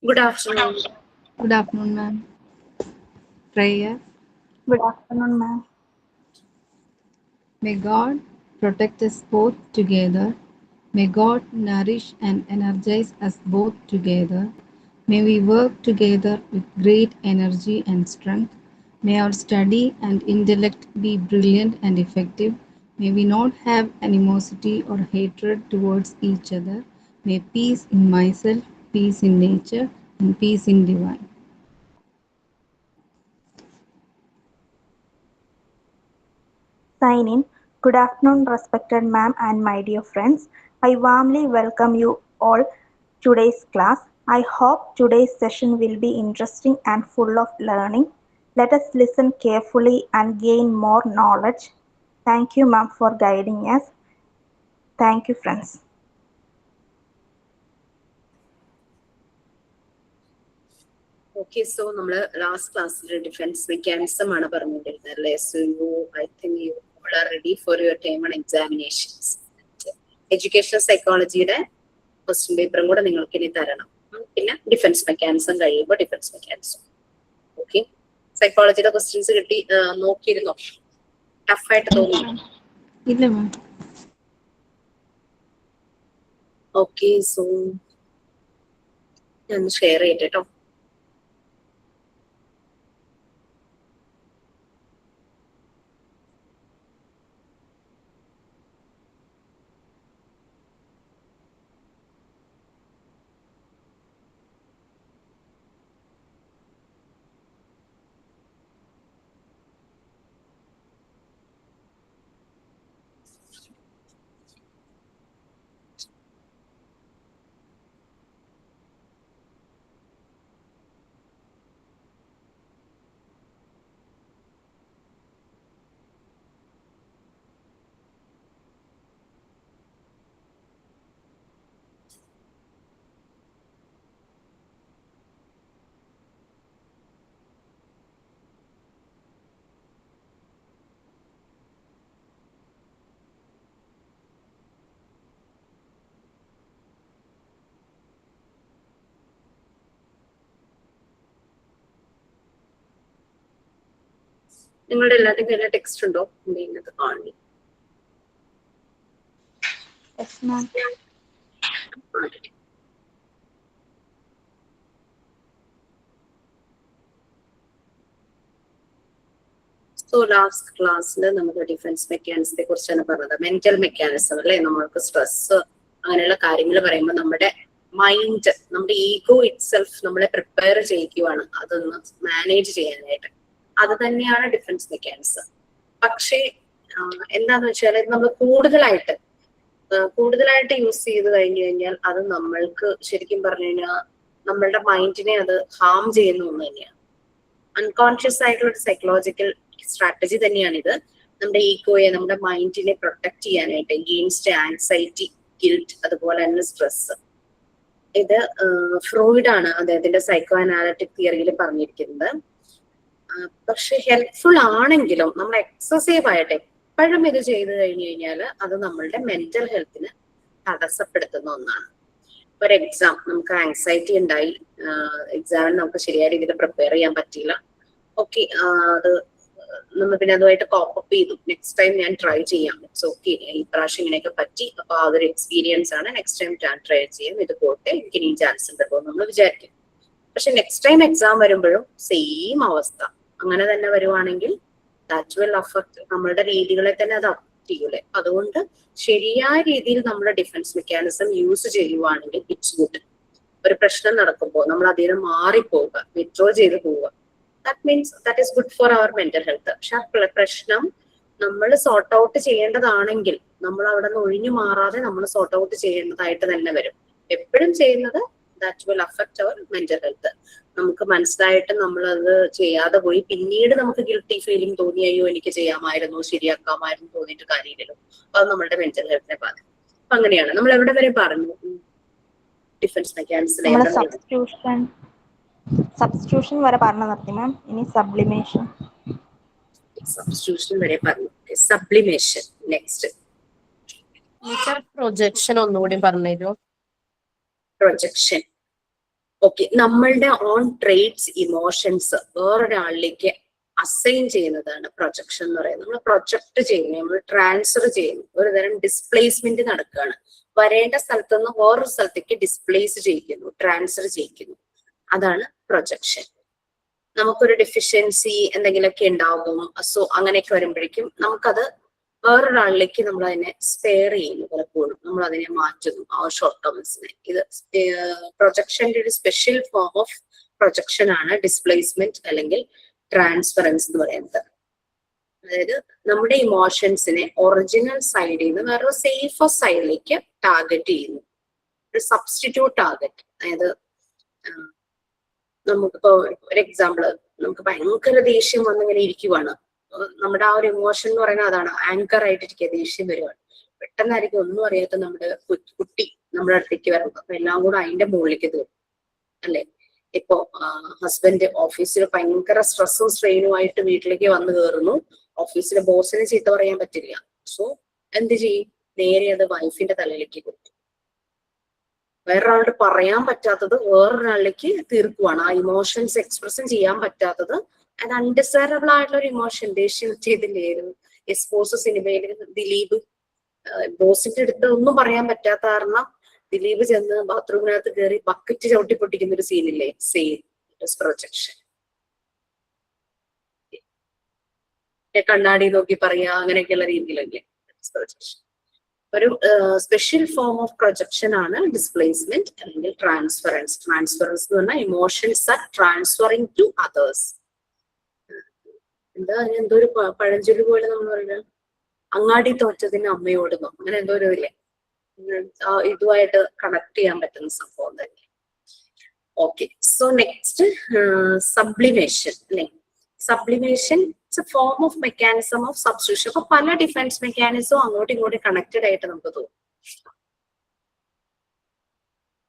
Good afternoon. Good afternoon, ma'am. Prayer. Good afternoon, ma'am. May God protect us both together. May God nourish and energize us both together. May we work together with great energy and strength. May our study and intellect be brilliant and effective. May we not have animosity or hatred towards each other. May peace in myself, peace in nature, and peace in divine. Sign in. Good afternoon, respected ma'am and my dear friends. I warmly welcome you all today's class. I hope today's session will be interesting and full of learning. Let us listen carefully and gain more knowledge. Thank you, ma'am, for guiding us. Thank you, friends. Okay, so last class defense mechanism I think you all are ready for your term and examinations. Educational psychology question paper defense mechanism defense mechanism. Okay. Psychology questions tough fight. Okay, so share it. text Yes, ma'am. So last class defense mechanism mental mechanism stress mind ego itself prepare manage defense mechanism. പക്ഷേ എന്താന്ന് വെച്ചാൽ നമ്മൾ കൂടുതലായിട്ട് use ചെയ്ത് കഴിഞ്ഞു കഴിഞ്ഞാൽ അത് നമ്മൾക്ക് ശരിക്കും പറഞ്ഞു കഴിഞ്ഞാൽ നമ്മളുടെ മൈൻഡിനെ അത് ഹാം ചെയ്യുന്ന ഒന്ന് തന്നെയാണ്. അൺകോൺഷ്യസ് ആയിട്ടുള്ള ഒരു സൈക്കോളജിക്കൽ സ്ട്രാറ്റജി തന്നെയാണിത്. നമ്മുടെ ഈഗോയെ, നമ്മുടെ മൈൻഡിനെ പ്രൊട്ടക്ട് ചെയ്യാനായിട്ട് എഗെയിൻസ്റ്റ് ആൻസൈറ്റി, ഗിൽറ്റ്, അതുപോലെ തന്നെ സ്ട്രെസ്. ഇത് ഫ്രോയിഡ് ആണ് അദ്ദേഹത്തിന്റെ സൈക്കോ അനാലിറ്റിക് തിയറിയിൽ പറഞ്ഞിരിക്കുന്നത്. പക്ഷെ ഹെൽപ്ഫുൾ ആണെങ്കിലും നമ്മൾ എക്സസീവ് ആയിട്ട് എപ്പോഴും ഇത് ചെയ്തു കഴിഞ്ഞു കഴിഞ്ഞാൽ അത് നമ്മളുടെ മെന്റൽ ഹെൽത്തിനെ തടസ്സപ്പെടുത്തുന്ന ഒന്നാണ്. ഒരു എക്സാം, നമുക്ക് ആങ്സൈറ്റി ഉണ്ടായി, എക്സാമിന് നമുക്ക് ശരിയായ രീതിയിൽ പ്രിപ്പയർ ചെയ്യാൻ പറ്റിയില്ല. ഓക്കെ, അത് നമ്മൾ പിന്നെ അതുമായിട്ട് കോപ്പപ്പ് ചെയ്തു. നെക്സ്റ്റ് ടൈം ഞാൻ ട്രൈ ചെയ്യാം, ഇറ്റ്സ് ഓക്കെ, ഈ പ്രാവശ്യം ഇങ്ങനെയൊക്കെ പറ്റി, അപ്പൊ അതൊരു എക്സ്പീരിയൻസ് ആണ്, നെക്സ്റ്റ് ടൈം ഞാൻ ട്രൈ ചെയ്യാം, ഇത് പോട്ടെ, എനിക്ക് ഇനിയും ചാൻസ് ഉണ്ടല്ലോ നമ്മൾ വിചാരിക്കും. പക്ഷെ നെക്സ്റ്റ് ടൈം എക്സാം വരുമ്പോഴും സെയിം അവസ്ഥ അങ്ങനെ തന്നെ വരുവാണെങ്കിൽ ദാറ്റ് വിൽ അഫക്ട് നമ്മളുടെ രീതികളെ തന്നെ അത് അഫക്ട് ചെയ്യൂലേ. അതുകൊണ്ട് ശരിയായ രീതിയിൽ നമ്മുടെ ഡിഫൻസ് മെക്കാനിസം യൂസ് ചെയ്യുവാണെങ്കിൽ ഇറ്റ്സ് ഗുഡ്. ഒരു പ്രശ്നം നടക്കുമ്പോൾ നമ്മൾ അതിൽ നിന്ന് മാറിപ്പോവുക, വിത്ഡ്രോ ചെയ്ത് പോവുക, that means that is good for our mental health. പക്ഷെ ആ പ്രശ്നം നമ്മൾ സോർട്ട് ഔട്ട് ചെയ്യേണ്ടതാണെങ്കിൽ നമ്മൾ അവിടെ നിന്ന് ഒഴിഞ്ഞു മാറാതെ നമ്മൾ സോർട്ട് ഔട്ട് ചെയ്യേണ്ടതായിട്ട് തന്നെ വരും. എപ്പോഴും ചെയ്യുന്നത് that will affect our mental health. നമുക്ക് മനസ്സിലായിട്ട് നമ്മൾ അത് ചെയ്യാതെ പോയി പിന്നീട് നമുക്ക് ഗിൽറ്റി ഫീലിംഗ് തോന്നി, അയ്യോ എനിക്ക് ചെയ്യാമായിരുന്നു, ശരിയാക്കാമായിരുന്നു തോന്നിയിട്ട് കാര്യമില്ലല്ലോ, അത് നമ്മളുടെ മെന്റൽ ഹെൽത്തിനെ ബാധിക്കും. അപ്പൊ അങ്ങനെയാണ് നമ്മൾ എവിടെ വരെ പറഞ്ഞു ഡിഫൻസ് മെക്കാനിസം. സബ്സ്റ്റിറ്റ്യൂഷൻ വരെ പറഞ്ഞു നിർത്തി മാം. ഇനി സബ്ലിമേഷൻ. സബ്സ്റ്റിറ്റ്യൂഷൻ വരെ പറഞ്ഞു. Sublimation next. പ്രൊജക്ഷൻ ഒന്നുകൂടി പറഞ്ഞുതരോ? പ്രൊജക്ഷൻ ഓക്കെ, നമ്മളുടെ ഓൺ ട്രേറ്റ്സ്, ഇമോഷൻസ് വേറൊരാളിലേക്ക് അസൈൻ ചെയ്യുന്നതാണ് പ്രൊജക്ഷൻ എന്ന് പറയുന്നത്. നമ്മൾ പ്രൊജക്ട് ചെയ്യുന്നു, നമ്മൾ ട്രാൻസ്ഫർ ചെയ്യുന്നു, ഒരു തരം ഡിസ്പ്ലേസ്മെന്റ് നടക്കുകയാണ്. വരേണ്ട സ്ഥലത്ത് നിന്ന് വേറൊരു സ്ഥലത്തേക്ക് ഡിസ്പ്ലേസ് ചെയ്യിക്കുന്നു, ട്രാൻസ്ഫർ ചെയ്യിക്കുന്നു. അതാണ് പ്രൊജക്ഷൻ. നമുക്കൊരു ഡെഫിഷ്യൻസി എന്തെങ്കിലുമൊക്കെ ഉണ്ടാകും, സോ അങ്ങനെയൊക്കെ വരുമ്പോഴേക്കും നമുക്കത് വേറൊരാളിലേക്ക് നമ്മൾ അതിനെ സ്പെയർ ചെയ്യുന്നു. പലപ്പോഴും നമ്മൾ അതിനെ മാറ്റുന്നു, ആ ഷോർട്ട് ടേംസിനെ. ഇത് പ്രൊജക്ഷന്റെ ഒരു സ്പെഷ്യൽ ഫോം ഓഫ് പ്രൊജക്ഷൻ ആണ് ഡിസ്പ്ലേസ്മെന്റ് അല്ലെങ്കിൽ ട്രാൻസ്ഫറൻസ് എന്ന് പറയുന്നത്. അതായത് നമ്മുടെ ഇമോഷൻസിനെ ഒറിജിനൽ സൈഡിൽ നിന്ന് വേറൊരു സേഫർ സൈഡിലേക്ക് ടാർഗറ്റ് ചെയ്യുന്നു, ഒരു സബ്സ്റ്റിറ്റ്യൂട്ട് ടാർഗറ്റ്. അതായത് നമുക്കിപ്പോ ഒരു എക്സാമ്പിള്, നമുക്ക് ഭയങ്കര ദേഷ്യം വന്നിങ്ങനെ ഇരിക്കുവാണ്. നമ്മുടെ ആ ഒരു ഇമോഷൻ എന്ന് പറയുന്നത് അതാണ്, ആങ്കർ ആയിട്ടിരിക്കുക, ദേഷ്യം വരുവാണ്. പെട്ടെന്നായിരിക്കും ഒന്നും അറിയാത്ത നമ്മുടെ കുട്ടി നമ്മുടെ അടുത്തേക്ക് വരുന്നത്. അപ്പൊ എല്ലാം കൂടെ അതിന്റെ മുകളിലേക്ക് തീരും അല്ലെ. ഇപ്പോ ഹസ്ബൻഡ് ഓഫീസിൽ ഭയങ്കര സ്ട്രെസ്സും സ്ട്രെയിനും ആയിട്ട് വീട്ടിലേക്ക് വന്നു കയറുന്നു. ഓഫീസിലെ ബോസിനെ ചീത്ത പറയാൻ പറ്റില്ല. സോ എന്ത് ചെയ്യും? നേരെ അത് വൈഫിന്റെ തലയിലേക്ക് കൊടുക്കും. വേറൊരാളോട് പറയാൻ പറ്റാത്തത് വേറൊരാളിലേക്ക് തീർക്കുവാണ്. ആ ഇമോഷൻസ് എക്സ്പ്രഷൻ ചെയ്യാൻ പറ്റാത്തത്, അത് അൺഡിസൈറബിൾ ആയിട്ടുള്ള ഒരു ഇമോഷൻ. ദേഷ്യം ചെയ്തില്ലായിരുന്നു എസ്പോസ് സിനിമയിൽ ദിലീപ് ബോസിന്റെ അടുത്ത് ഒന്നും പറയാൻ പറ്റാത്ത കാരണം ദിലീപ് ചെന്ന് ബാത്റൂമിനകത്ത് കയറി ബക്കറ്റ് ചവിട്ടി പൊട്ടിക്കുന്ന ഒരു സീനില്ലേ, സെയിം പ്രൊജക്ഷൻ. കണ്ണാടി നോക്കി പറയാ, അങ്ങനെയൊക്കെയുള്ള രീതിയിലല്ലേ പ്രൊജക്ഷൻ. ഒരു സ്പെഷ്യൽ ഫോം ഓഫ് പ്രൊജക്ഷൻ ആണ് ഡിസ്പ്ലേസ്മെന്റ് അല്ലെങ്കിൽ ട്രാൻസ്ഫറൻസ്. ട്രാൻസ്ഫറൻസ് എന്ന് പറഞ്ഞാൽ emotions are transferring to others. എന്താ എന്തോ ഒരു പഴഞ്ചൊല്ലി പോലെ നമ്മൾ പറയുന്നത്, അങ്ങാടി തോറ്റതിന് അമ്മയോടുന്നു, അങ്ങനെ എന്തോ ഒരു ഇതില്ലേ, ഇതുമായിട്ട് കണക്ട് ചെയ്യാൻ പറ്റുന്ന സംഭവം തന്നെ. ഓക്കെ, സോ നെക്സ്റ്റ് സബ്ലിമേഷൻ അല്ലെ. Sublimation it's A form of mechanism of substitution. അപ്പൊ പല ഡിഫൻസ് മെക്കാനിസവും അങ്ങോട്ടും ഇങ്ങോട്ടും കണക്റ്റഡ് ആയിട്ട് നമുക്ക് തോന്നും.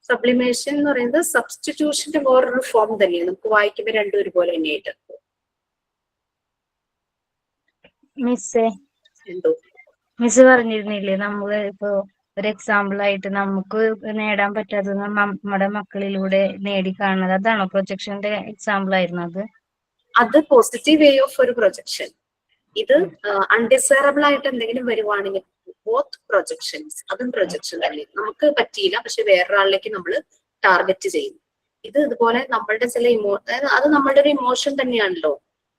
സബ്ലിമേഷൻ എന്ന് പറയുന്നത് സബ്സ്റ്റിറ്റ്യൂഷന്റെ വേറൊരു ഫോം തന്നെയാണ്. നമുക്ക് വായിക്കുമ്പോൾ രണ്ടും ഒരുപോലെ തന്നെയായിട്ട്. മിസ് പറഞ്ഞിരുന്നില്ലേ, നമ്മള് ഇപ്പോ ഒരു എക്സാമ്പിൾ ആയിട്ട് നമുക്ക് നേടാൻ പറ്റാത്തത് നമ്മുടെ മക്കളിലൂടെ നേടിക്കാണുന്നത്, അതാണോ പ്രൊജക്ഷന്റെ എക്സാമ്പിൾ ആയിരുന്നു അത്? അത് പോസിറ്റീവ് വേ ഓഫ് ഒരു പ്രൊജക്ഷൻ. ഇത് അൺഡിസൈറബിൾ ആയിട്ട് എന്തെങ്കിലും വരുവാണെങ്കിൽ ബോത്ത് പ്രൊജക്ഷൻസ്, അതും പ്രൊജക്ഷൻ തന്നെ. നമുക്ക് പറ്റിയില്ല, പക്ഷെ വേറൊരാളിലേക്ക് നമ്മൾ ടാർഗറ്റ് ചെയ്യും. ഇത് ഇതുപോലെ നമ്മളുടെ ചില അത് നമ്മളുടെ ഒരു ഇമോഷൻ തന്നെയാണല്ലോ.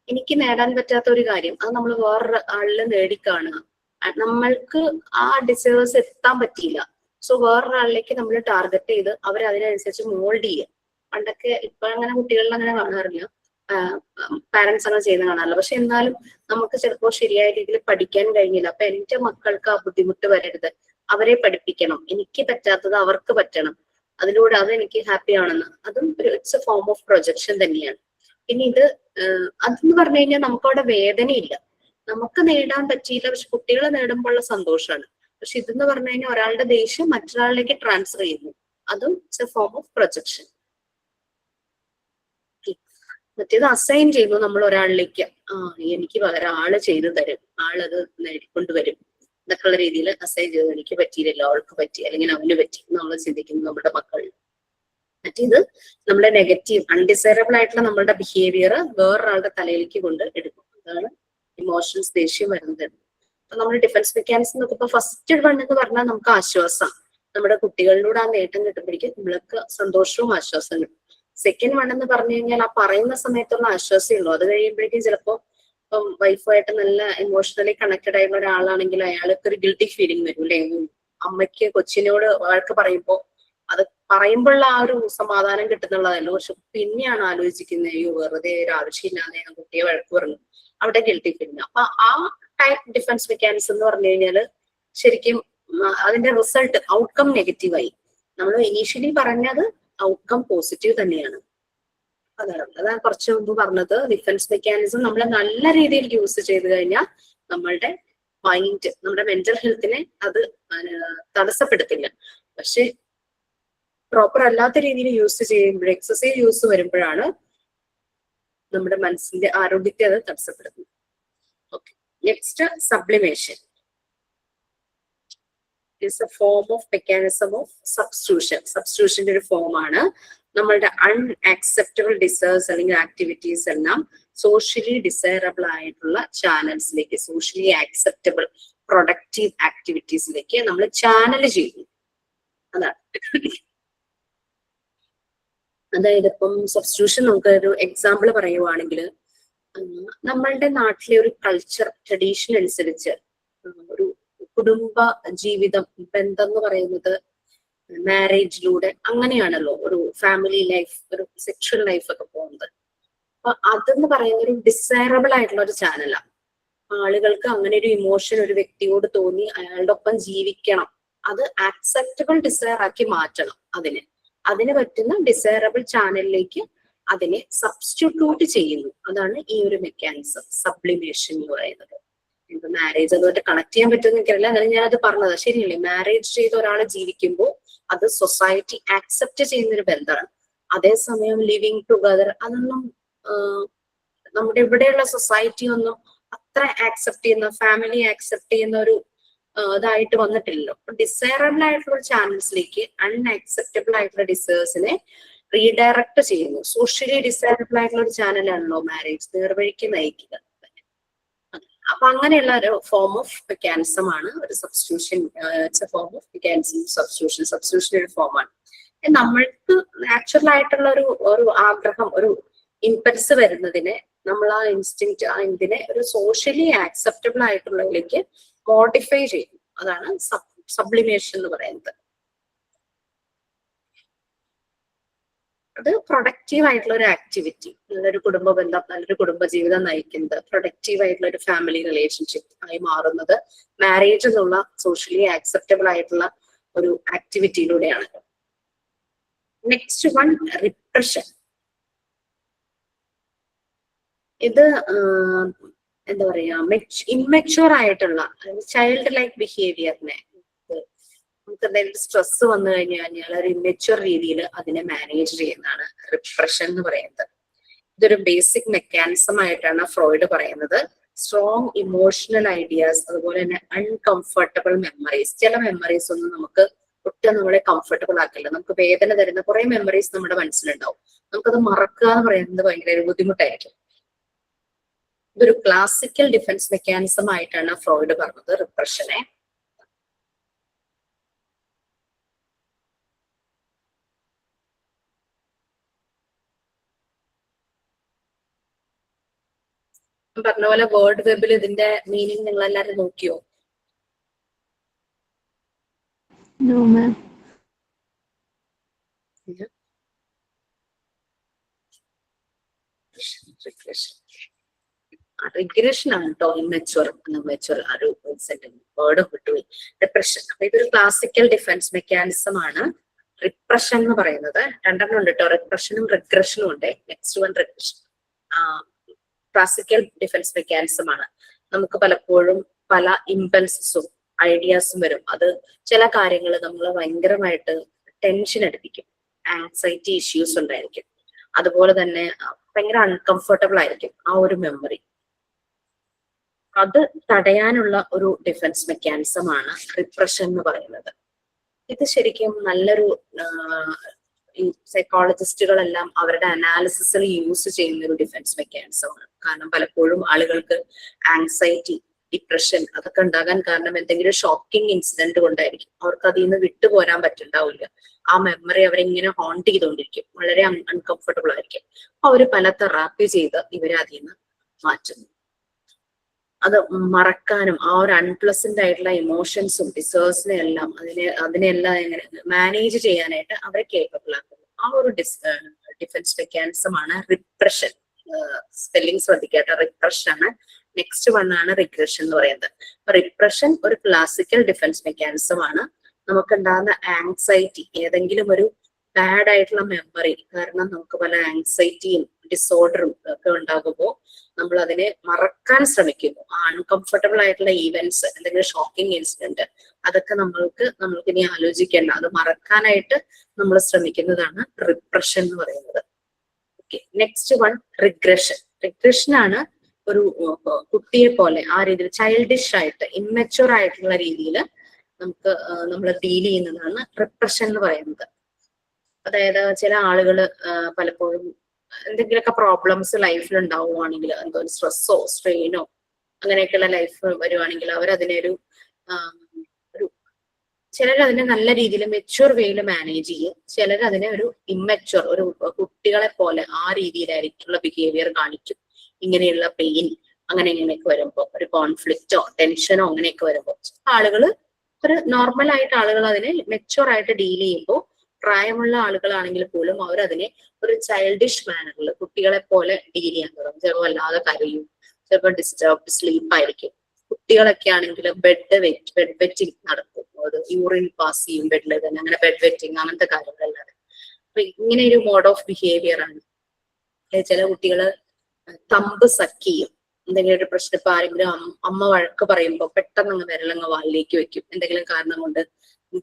എനിക്ക് നേടാൻ പറ്റാത്ത ഒരു കാര്യം അത് നമ്മൾ വേറൊരു ആളിൽ നേടിക്കാണുക. നമ്മൾക്ക് ആ ഡിസൈവേഴ്സ് എത്താൻ പറ്റിയില്ല, സോ വേറൊരാളിലേക്ക് നമ്മൾ ടാർഗറ്റ് ചെയ്ത് അവരതിനനുസരിച്ച് മോൾഡ് ചെയ്യുക. പണ്ടൊക്കെ ഇപ്പൊ അങ്ങനെ കുട്ടികളിൽ അങ്ങനെ കാണാറില്ല, പാരന്റ്സ് അങ്ങനെ ചെയ്യുന്ന കാണാറില്ല. പക്ഷെ എന്നാലും നമുക്ക് ചിലപ്പോൾ ശരിയായ രീതിയിൽ പഠിക്കാൻ കഴിഞ്ഞില്ല. അപ്പൊ എന്റെ മക്കൾക്ക് ആ ബുദ്ധിമുട്ട് വരരുത്, അവരെ പഠിപ്പിക്കണം, എനിക്ക് പറ്റാത്തത് അവർക്ക് പറ്റണം, അതിലൂടെ അത് എനിക്ക് ഹാപ്പി ആണെന്ന്, അതും ഒരു it's A form of projection തന്നെയാണ്. പിന്നെ ഇത് അതെന്ന് പറഞ്ഞു കഴിഞ്ഞാൽ നമുക്കവിടെ വേദനയില്ല, നമുക്ക് നേടാൻ പറ്റിയില്ല, പക്ഷെ കുട്ടികൾ നേടുമ്പോഴുള്ള സന്തോഷമാണ്. പക്ഷെ ഇതെന്ന് പറഞ്ഞു കഴിഞ്ഞാൽ ഒരാളുടെ ദേഷ്യം മറ്റൊരാളിലേക്ക് ട്രാൻസ്ഫർ ചെയ്യുന്നു, അതും it's A form of projection. മറ്റേത് അസൈൻ ചെയ്യുന്നു നമ്മൾ ഒരാളിലേക്ക്, എനിക്ക് പകരം ആള് ചെയ്തു തരും, ആളത് നേടിക്കൊണ്ടുവരും എന്നൊക്കെയുള്ള രീതിയിൽ അസൈൻ ചെയ്തു. എനിക്ക് പറ്റിയില്ലല്ലോ, അവൾക്ക് പറ്റി, അല്ലെങ്കിൽ അവന് പറ്റി നമ്മൾ ചിന്തിക്കുന്നു നമ്മുടെ മക്കളിൽ. മറ്റേത് നമ്മുടെ നെഗറ്റീവ് അൺഡിസൈറബിൾ ആയിട്ടുള്ള നമ്മളുടെ ബിഹേവിയർ വേറൊരാളുടെ തലയിലേക്ക് കൊണ്ട് എടുക്കും. അതാണ് ഇമോഷൻസ്, ദേഷ്യം വരുന്നത്. അപ്പൊ നമ്മുടെ ഡിഫൻസ് മെക്കാനിസം എന്നൊക്കെ ഇപ്പൊ ഫസ്റ്റ് വൺ എന്ന് പറഞ്ഞാൽ നമുക്ക് ആശ്വാസം, നമ്മുടെ കുട്ടികളിലൂടെ ആ നേട്ടം കിട്ടുമ്പോഴേക്കും നമ്മൾക്ക് സന്തോഷവും ആശ്വാസം കിട്ടും. സെക്കൻഡ് വൺ എന്ന് പറഞ്ഞു കഴിഞ്ഞാൽ ആ പറയുന്ന സമയത്തുള്ള ആശ്വാസമേ ഉള്ളൂ. അത് കഴിയുമ്പോഴേക്കും ചിലപ്പോ ഇപ്പം വൈഫായിട്ട് നല്ല ഇമോഷണലി കണക്റ്റഡ് ആയിട്ടുള്ള ഒരാളാണെങ്കിൽ അയാൾക്ക് ഒരു ഗിൽറ്റി ഫീലിംഗ് വരും അല്ലെ. അമ്മയ്ക്ക് കൊച്ചിനോട് വഴക്ക് പറയുമ്പോ അത് പറയുമ്പോഴുള്ള ആ ഒരു സമാധാനം കിട്ടുന്നുള്ളതല്ലോ, പക്ഷെ പിന്നെയാണ് ആലോചിക്കുന്നത്, അയ്യോ വെറുതെ ഒരു ആവശ്യമില്ലാതെ ഞാൻ കുട്ടിയെ വഴക്ക് പറഞ്ഞു, അവിടെ ഗിൽറ്റി ഫീലിംഗ്. അപ്പൊ ആ ടൈപ്പ് ഡിഫൻസ് മെക്കാനിസം എന്ന് പറഞ്ഞു കഴിഞ്ഞാല് ശരിക്കും അതിന്റെ റിസൾട്ട് ഔട്ട്കം നെഗറ്റീവായി. നമ്മൾ ഇനീഷ്യലി പറഞ്ഞത് ഔട്ട്കം പോസിറ്റീവ് തന്നെയാണ്. അതാണ് കുറച്ച് മുമ്പ് പറഞ്ഞത്. ഡിഫൻസ് മെക്കാനിസം നമ്മൾ നല്ല രീതിയിൽ യൂസ് ചെയ്ത് കഴിഞ്ഞാൽ നമ്മളുടെ മൈൻഡ്, നമ്മുടെ മെന്റൽ ഹെൽത്തിനെ അത് തടസ്സപ്പെടുത്തില്ല. പക്ഷെ പ്രോപ്പർ അല്ലാത്ത രീതിയിൽ യൂസ് ചെയ്യുമ്പോൾ, എക്സസൈസ് യൂസ് വരുമ്പോഴാണ് നമ്മുടെ മനസ്സിന്റെ ആരോഗ്യത്തെ അത് തടസ്സപ്പെടുത്തുന്നത്. Okay, next sublimation is a form of mechanism of substitution. സബ്സ്റ്റിറ്റ്യൂഷന്റെ ഒരു ഫോം ആണ്. നമ്മളുടെ അൺആക്സെപ്റ്റബിൾ ഡിസേർസ് അല്ലെങ്കിൽ ആക്ടിവിറ്റീസ് എല്ലാം സോഷ്യലി ഡിസൈറബിൾ ആയിട്ടുള്ള ചാനൽസിലേക്ക്, സോഷ്യലി ആക്സെപ്റ്റബിൾ പ്രൊഡക്റ്റീവ് ആക്ടിവിറ്റീസിലേക്ക് നമ്മൾ ചാനൽ ചെയ്യുന്നു. അതാണ്. അതായത് ഇപ്പം സബ്സ്റ്റിറ്റ്യൂഷൻ നമുക്ക് ഒരു എക്സാമ്പിൾ പറയുവാണെങ്കിൽ, നമ്മളുടെ നാട്ടിലെ ഒരു കൾച്ചർ ട്രഡീഷൻ അനുസരിച്ച് ഒരു കുടുംബ ജീവിതം ബന്ധം എന്ന് പറയുന്നത് മാരേജിലൂടെ അങ്ങനെയാണല്ലോ ഒരു ഫാമിലി ലൈഫ്, ഒരു സെക്ഷൽ ലൈഫ് ഒക്കെ പോകുന്നത്. അപ്പൊ അതെന്ന് പറയുന്ന ഒരു ഡിസൈറബിൾ ആയിട്ടുള്ള ഒരു ചാനലാണ്. ആളുകൾക്ക് അങ്ങനെ ഒരു ഇമോഷൻ ഒരു വ്യക്തിയോട് തോന്നി അയാളുടെ ഒപ്പം ജീവിക്കണം, അത് ആക്സെപ്റ്റബിൾ ഡിസയർ ആക്കി മാറ്റണം. അതിന് പറ്റുന്ന ഡിസൈറബിൾ ചാനലിലേക്ക് അതിനെ സബ്സ്റ്റിറ്റ്യൂട്ട് ചെയ്യുന്നു. അതാണ് ഈ ഒരു മെക്കാനിസം, സബ്ലിമേഷൻ എന്ന് പറയുന്നത്. ഇപ്പൊ മാരേജ് അതുമായിട്ട് കണക്ട് ചെയ്യാൻ പറ്റുമെന്ന് എനിക്കറിയില്ല, അങ്ങനെ ഞാനത് പറഞ്ഞത് ശരിയല്ലേ. മാരേജ് ചെയ്ത ഒരാൾ ജീവിക്കുമ്പോൾ അത് സൊസൈറ്റി ആക്സെപ്റ്റ് ചെയ്യുന്ന ഒരു ബന്ധമാണ്. അതേസമയം ലിവിങ് ടുഗദർ അതൊന്നും നമ്മുടെ ഇവിടെയുള്ള സൊസൈറ്റി ഒന്നും അത്ര ആക്സെപ്റ്റ് ചെയ്യുന്ന, ഫാമിലി ആക്സെപ്റ്റ് ചെയ്യുന്ന ഒരു ഇതായിട്ട് വന്നിട്ടില്ലല്ലോ. ഡിസൈറബിൾ ആയിട്ടുള്ള ചാനൽസിലേക്ക് അൺആക്സെപ്റ്റബിൾ ആയിട്ടുള്ള ഡിസേഴ്സിനെ റീഡയറക്ട് ചെയ്യുന്നു. സോഷ്യലി ഡിസൈറബിൾ ആയിട്ടുള്ള ഒരു ചാനലാണല്ലോ മാരേജ്, നേർവഴിക്ക് നയിക്കുക. അപ്പൊ അങ്ങനെയുള്ള ഒരു ഫോം ഓഫ് മെക്കാനിസം ആണ് ഒരു substitution. It's A form of mechanism. Substitution ഒരു ഫോമാണ്. നമ്മൾക്ക് നാച്ചുറൽ ആയിട്ടുള്ള ഒരു ആഗ്രഹം, ഒരു ഇമ്പൾസ് വരുന്നതിനെ നമ്മൾ ആ ഇൻസ്റ്റിങ് ഇതിനെ ഒരു സോഷ്യലി ആക്സെപ്റ്റബിൾ ആയിട്ടുള്ളതിലേക്ക് മോഡിഫൈ ചെയ്യുന്നു. അതാണ് സബ്ലിമേഷൻ എന്ന് പറയുന്നത്. അത് പ്രൊഡക്റ്റീവ് ആയിട്ടുള്ള ഒരു ആക്ടിവിറ്റി, നല്ലൊരു കുടുംബ ബന്ധം, നല്ലൊരു കുടുംബ ജീവിതം നയിക്കുന്നത്, പ്രൊഡക്റ്റീവ് ആയിട്ടുള്ള ഒരു ഫാമിലി റിലേഷൻഷിപ്പ് ആയി മാറുന്നത് മാരേജ് എന്നുള്ള സോഷ്യലി ആക്സെപ്റ്റബിൾ ആയിട്ടുള്ള ഒരു ആക്ടിവിറ്റിയിലൂടെയാണ്. Next one, repression. ഇത് എന്താ പറയാ, ഇമ്മെച്യൂർ ആയിട്ടുള്ള ചൈൽഡ് ലൈക്ക് ബിഹേവിയറിനെ, നമുക്ക് എന്തെങ്കിലും സ്ട്രെസ് വന്നു കഴിഞ്ഞാൽ ഒരു ഇമ്മെച്യൂർ രീതിയിൽ അതിനെ മാനേജ് ചെയ്യുന്നതാണ് റിപ്രഷൻ എന്ന് പറയുന്നത്. ഇതൊരു ബേസിക് മെക്കാനിസം ആയിട്ടാണ് ഫ്രോയിഡ് പറയുന്നത്. സ്ട്രോങ് ഇമോഷണൽ ഐഡിയാസ്, അതുപോലെ തന്നെ അൺകംഫർട്ടബിൾ മെമ്മറീസ്. ചില മെമ്മറീസ് ഒന്നും നമുക്ക് ഒട്ടും നമ്മളെ കംഫർട്ടബിൾ ആക്കില്ല. നമുക്ക് വേദന തരുന്ന കുറെ മെമ്മറീസ് നമ്മുടെ മനസ്സിലുണ്ടാവും. നമുക്കത് മറക്കുക എന്ന് പറയുന്നത് ഭയങ്കര ബുദ്ധിമുട്ടായിരിക്കും. ഇതൊരു ക്ലാസിക്കൽ ഡിഫൻസ് മെക്കാനിസം ആയിട്ടാണ് ഫ്രോയിഡ് പറഞ്ഞത് റിപ്രഷനെ. പറഞ്ഞ പോലെ വേർഡ് വെബിൽ ഇതിന്റെ മീനിങ് നിങ്ങൾ എല്ലാവരും നോക്കിയോ? No, ma'am. റിഗ്രഷൻ ആണ് കേട്ടോ. ഇമ്മെച്യൂർ ആ ഒരു വേർഡ് വിട്ടുപോയി. റിപ്രഷൻ. അപ്പൊ ഇതൊരു ക്ലാസിക്കൽ ഡിഫൻസ് മെക്കാനിസം ആണ് റിപ്രഷൻ എന്ന് പറയുന്നത്. രണ്ടെണ്ണം ഉണ്ട് കേട്ടോ, റിപ്രഷനും റിഗ്രഷനും ഉണ്ട്. Next one regression. Classical defence mechanism ആണ്. നമുക്ക് പലപ്പോഴും പല ഇമ്പൾസസും ഐഡിയാസും വരും. അത് ചില കാര്യങ്ങൾ നമ്മളെ ഭയങ്കരമായിട്ട് ടെൻഷൻ എടുപ്പിക്കും. ആങ്സൈറ്റി ഇഷ്യൂസ് ഉണ്ടായിരിക്കും. അതുപോലെ തന്നെ ഭയങ്കര അൺകംഫർട്ടബിൾ ആയിരിക്കും ആ ഒരു മെമ്മറി. അത് തടയാനുള്ള ഒരു ഡിഫൻസ് മെക്കാനിസം ആണ് റിപ്രഷൻ എന്ന് പറയുന്നത്. ഇത് ശരിക്കും നല്ലൊരു ഈ സൈക്കോളജിസ്റ്റുകളെല്ലാം അവരുടെ അനാലിസിസിൽ യൂസ് ചെയ്യുന്ന ഒരു ഡിഫൻസ് മെക്കാനിസം ആണ്. കാരണം പലപ്പോഴും ആളുകൾക്ക് ആങ്സൈറ്റി, ഡിപ്രഷൻ അതൊക്കെ ഉണ്ടാകാൻ കാരണം എന്തെങ്കിലും ഷോക്കിംഗ് ഇൻസിഡന്റ് കൊണ്ടായിരിക്കും. അവർക്ക് അതിൽ നിന്ന് വിട്ടുപോരാൻ പറ്റുണ്ടാവില്ല. ആ മെമ്മറി അവരെങ്ങനെ ഹോണ്ട് ചെയ്തുകൊണ്ടിരിക്കും. വളരെ അൺകംഫർട്ടബിൾ ആയിരിക്കും. അവര് പല തെറാപ്പി ചെയ്ത് ഇവരെ അതിൽ നിന്ന് മാറ്റുന്നു. അത് മറക്കാനും ആ ഒരു അൺപ്ലസന്റ് ആയിട്ടുള്ള ഇമോഷൻസും ഡിസേഴ്സിനെ എല്ലാം അതിനെല്ലാം എങ്ങനെ മാനേജ് ചെയ്യാനായിട്ട് അവരെ കേപ്പബിൾ ആക്കുന്നു. ആ ഒരു ഡിഫൻസ് മെക്കാനിസം ആണ് റിപ്രഷൻ. സ്പെല്ലിംഗ് ശ്രദ്ധിക്കട്ടെ, റിപ്രഷൻ ആണ്. നെക്സ്റ്റ് വൺ ആണ് റിഗ്രഷൻ എന്ന് പറയുന്നത്. റിപ്രഷൻ ഒരു ക്ലാസിക്കൽ ഡിഫൻസ് മെക്കാനിസം ആണ്. നമുക്കുണ്ടാകുന്ന ആങ്സൈറ്റി, ഏതെങ്കിലും ഒരു ബാഡ് ആയിട്ടുള്ള മെമ്മറി കാരണം നമുക്ക് പല ആങ്സൈറ്റിയും ഡിസോർഡറും ഒക്കെ ഉണ്ടാകുമ്പോൾ നമ്മൾ അതിനെ മറക്കാൻ ശ്രമിക്കുന്നു. ആ അൺകംഫർട്ടബിൾ ആയിട്ടുള്ള ഈവെന്റ്സ്, എന്തെങ്കിലും ഷോക്കിംഗ് ഇൻസിഡന്റ് അതൊക്കെ നമ്മൾക്ക് ഇനി ആലോചിക്കേണ്ട, അത് മറക്കാനായിട്ട് നമ്മൾ ശ്രമിക്കുന്നതാണ് റിപ്രഷൻ എന്ന് പറയുന്നത്. Okay, next one regression. Regression ആണ് ഒരു കുട്ടിയെ പോലെ ആ രീതിയിൽ ചൈൽഡിഷ് ആയിട്ട് ഇമ്മെച്യൂർ ആയിട്ടുള്ള രീതിയിൽ നമ്മൾ ഡീൽ ചെയ്യുന്നതാണ് റിപ്രഷൻ എന്ന് പറയുന്നത്. അതായത് ചില ആളുകൾ പലപ്പോഴും എന്തെങ്കിലുമൊക്കെ പ്രോബ്ലംസ് ലൈഫിൽ ഉണ്ടാവുകയാണെങ്കിൽ, എന്തോ സ്ട്രെസ്സോ സ്ട്രെയിനോ അങ്ങനെയൊക്കെയുള്ള ലൈഫ് വരുവാണെങ്കിൽ അവരതിനെ ഒരു ചിലരതിനെ നല്ല രീതിയിൽ മെച്യൂർ വേയിൽ മാനേജ് ചെയ്യും, ചിലരതിനെ ഒരു ഇമ്മച്യൂർ, ഒരു കുട്ടികളെ പോലെ ആ രീതിയിലായിട്ടുള്ള ബിഹേവിയർ കാണിക്കും. ഇങ്ങനെയുള്ള പെയിൻ അങ്ങനെ ഇങ്ങനെയൊക്കെ വരുമ്പോൾ, ഒരു കോൺഫ്ലിക്റ്റോ ടെൻഷനോ അങ്ങനെയൊക്കെ വരുമ്പോൾ ആളുകൾ, ഒരു നോർമൽ ആയിട്ട് ആളുകൾ അതിനെ മെച്യൂർ ആയിട്ട് ഡീൽ ചെയ്യുമ്പോൾ, പ്രായമുള്ള ആളുകളാണെങ്കിൽ പോലും അവരതിനെ ഒരു ചൈൽഡിഷ് മാനറിൽ കുട്ടികളെ പോലെ ഡീൽ ചെയ്യാൻ തുടങ്ങും. ചിലപ്പോൾ വല്ലാതെ കരയും, ചിലപ്പോൾ ഡിസ്റ്റർബ്ഡ് സ്ലീപ്പ് ആയിരിക്കും. കുട്ടികളൊക്കെ ആണെങ്കിൽ ബെഡ് വെറ്റിംഗ് നടക്കും, യൂറിൻ പാസ് ചെയ്യും ബെഡിൽ തന്നെ, അങ്ങനെ ബെഡ് വെറ്റിംഗ് അങ്ങനത്തെ കാര്യങ്ങളല്ലാതെ. അപ്പൊ ഇങ്ങനെ ഒരു മോഡ് ഓഫ് ബിഹേവിയർ ആണ്. ചില കുട്ടികള് തമ്പ് സക്ക് ചെയ്യും, എന്തെങ്കിലും ഒരു പ്രശ്നം. ഇപ്പൊ ആരെങ്കിലും അമ്മ വഴക്ക് പറയുമ്പോ പെട്ടെന്ന് അങ്ങ് വിരലങ്ങ് വായിലേക്ക് വെക്കും, എന്തെങ്കിലും കാരണം കൊണ്ട്.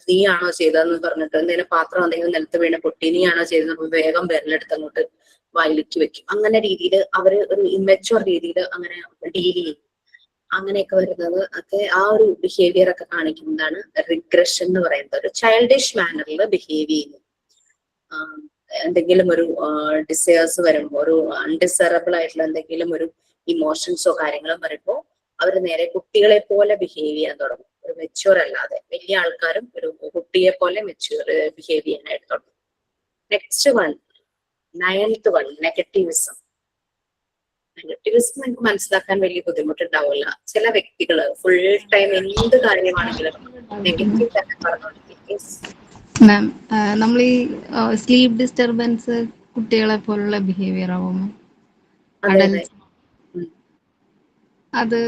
നീയാണോ ചെയ്തതെന്ന് പറഞ്ഞിട്ട് എന്തെങ്കിലും പാത്രം എന്തെങ്കിലും നിലത്ത് വീണ് പൊട്ടി, നീയാണോ ചെയ്തത് വേഗം വിരലെടുത്ത് അങ്ങോട്ട് വായിലേക്ക് വെക്കും. അങ്ങനെ രീതിയിൽ അവര് ഒരു ഇമ്മച്വർ രീതിയിൽ അങ്ങനെ ഡീൽ ചെയ്യും. അങ്ങനെയൊക്കെ വരുന്നത് ഒക്കെ ആ ഒരു ബിഹേവിയർ ഒക്കെ കാണിക്കുന്നതാണ് റിഗ്രഷൻ എന്ന് പറയുന്നത്. ഒരു ചൈൽഡിഷ് മാനറിൽ ബിഹേവ് ചെയ്യുന്നു. എന്തെങ്കിലും ഒരു ഡിസയേഴ്സ് വരുമ്പോൾ, ഒരു അൺഡിസറബിൾ ആയിട്ടുള്ള എന്തെങ്കിലും ഒരു ഇമോഷൻസോ കാര്യങ്ങളും വരുമ്പോൾ അവർ നേരെ കുട്ടികളെ പോലെ ബിഹേവ് ചെയ്യാൻ തുടങ്ങും. ഒരു മെച്യൂർ അല്ലാതെ, വലിയ ആൾക്കാരും ഒരു കുട്ടിയെ പോലെ മെച്യൂർ ബിഹേവ് ചെയ്യാനായിട്ട് തുടങ്ങും. Next one, 9th one, negativism. Negativism നിങ്ങൾക്ക് മനസ്സിലാക്കാൻ വലിയ ബുദ്ധിമുട്ടുണ്ടാവില്ല. ചില വ്യക്തികള് ഫുൾ ടൈം എന്ത് കാര്യമാണെങ്കിലും നെഗറ്റീവ് തന്നെ പറഞ്ഞുകൊണ്ടിരിക്കും. മാം, നമ്മൾ ഈ സ്ലീപ്പ് ഡിസ്റ്റർബൻസ് കുട്ടികളെ പോലുള്ള ബിഹേവിയർ ആവുമോ? അത്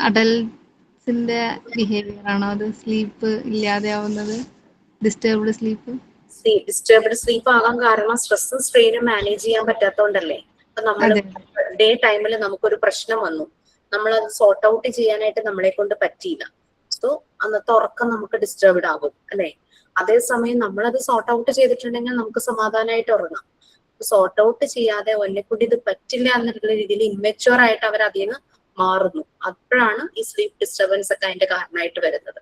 അഡൽട്സിന്റെ ബിഹേവിയർ ആണോ? അത് സ്ലീപ്പ് ഇല്ലാതെ ആവുന്നത്, ഡിസ്റ്റർബ്ഡ് സ്ലീപ്പ്? ഡിസ്റ്റർബ്ഡ് സ്ലീപ്പ് ആകാൻ കാരണം സ്ട്രെസ്സും സ്ട്രെയിനും മാനേജ് ചെയ്യാൻ പറ്റാത്തതുകൊണ്ടല്ലേ. അപ്പൊ നമ്മൾ ഡേ ടൈമിൽ നമുക്കൊരു പ്രശ്നം വന്നു, നമ്മളത് സോർട്ട് ഔട്ട് ചെയ്യാനായിട്ട് നമ്മളെ കൊണ്ട് പറ്റിയില്ല. സോ അന്നത്തെ ഉറക്കം നമുക്ക് ഡിസ്റ്റർബ്ഡ് ആകും അല്ലെ. അതേസമയം നമ്മളത് സോർട്ട് ഔട്ട് ചെയ്തിട്ടുണ്ടെങ്കിൽ നമുക്ക് സമാധാനമായിട്ട് ഉറങ്ങാം. സോർട്ട് ഔട്ട് ചെയ്യാതെ ഒന്നെക്കൊണ്ട് ഇത് പറ്റില്ല എന്നുള്ള രീതിയിൽ ഇമ്മച്യൂർ ആയിട്ട് അവർ അതിൽ നിന്ന് മാറുന്നു. അപ്പോഴാണ് ഈ സ്ലീപ്പ് ഡിസ്റ്റർബൻസ് ഒക്കെ അതിന്റെ കാരണമായിട്ട് വരുന്നത്.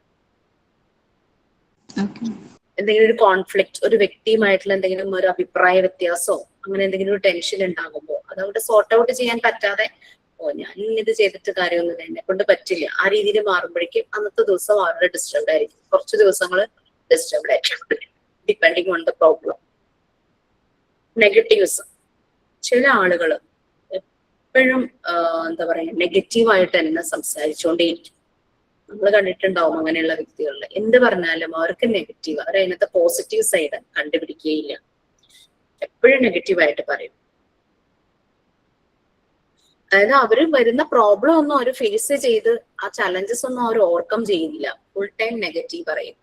എന്തെങ്കിലും ഒരു കോൺഫ്ലിക്ട്, ഒരു വ്യക്തിയുമായിട്ടുള്ള എന്തെങ്കിലും ഒരു അഭിപ്രായ വ്യത്യാസമോ അങ്ങനെ എന്തെങ്കിലും ഒരു ടെൻഷൻ ഉണ്ടാകുമ്പോൾ അത് അവിടെ സോർട്ട് ഔട്ട് ചെയ്യാൻ പറ്റാതെ, ഞാൻ ഇത് ചെയ്തിട്ട് കാര്യമൊന്നും എന്നെ കൊണ്ട് പറ്റില്ല, ആ രീതിയിൽ മാറുമ്പോഴേക്കും അന്നത്തെ ദിവസം അവരുടെ ഡിസ്റ്റർബ്ഡ് ആയിരിക്കും. കുറച്ച് ദിവസങ്ങൾ ഡിസ്റ്റർബ്ഡ് ആയിരിക്കും, ഡിപ്പെൻഡിങ് ഓൺ ദ പ്രോബ്ലം. നെഗറ്റീവ്സം. ചില ആളുകൾ എപ്പോഴും എന്താ പറയാ നെഗറ്റീവായിട്ട് തന്നെ സംസാരിച്ചുകൊണ്ടേയിരിക്കും. നമ്മൾ കണ്ടിട്ടുണ്ടാവും അങ്ങനെയുള്ള വ്യക്തികളിൽ. എന്ത് പറഞ്ഞാലും അവർക്ക് നെഗറ്റീവ്, അവർ അതിനകത്ത് പോസിറ്റീവ് സൈഡ് കണ്ടുപിടിക്കുകയില്ല, എപ്പോഴും നെഗറ്റീവായിട്ട് പറയും. അതായത് അവര് വരുന്ന പ്രോബ്ലം ഒന്നും അവർ ഫേസ് ചെയ്ത് ആ ചലഞ്ചസ് ഒന്നും അവർ ഓവർകം ചെയ്യുന്നില്ല, ഫുൾ ടൈം നെഗറ്റീവ് പറയും.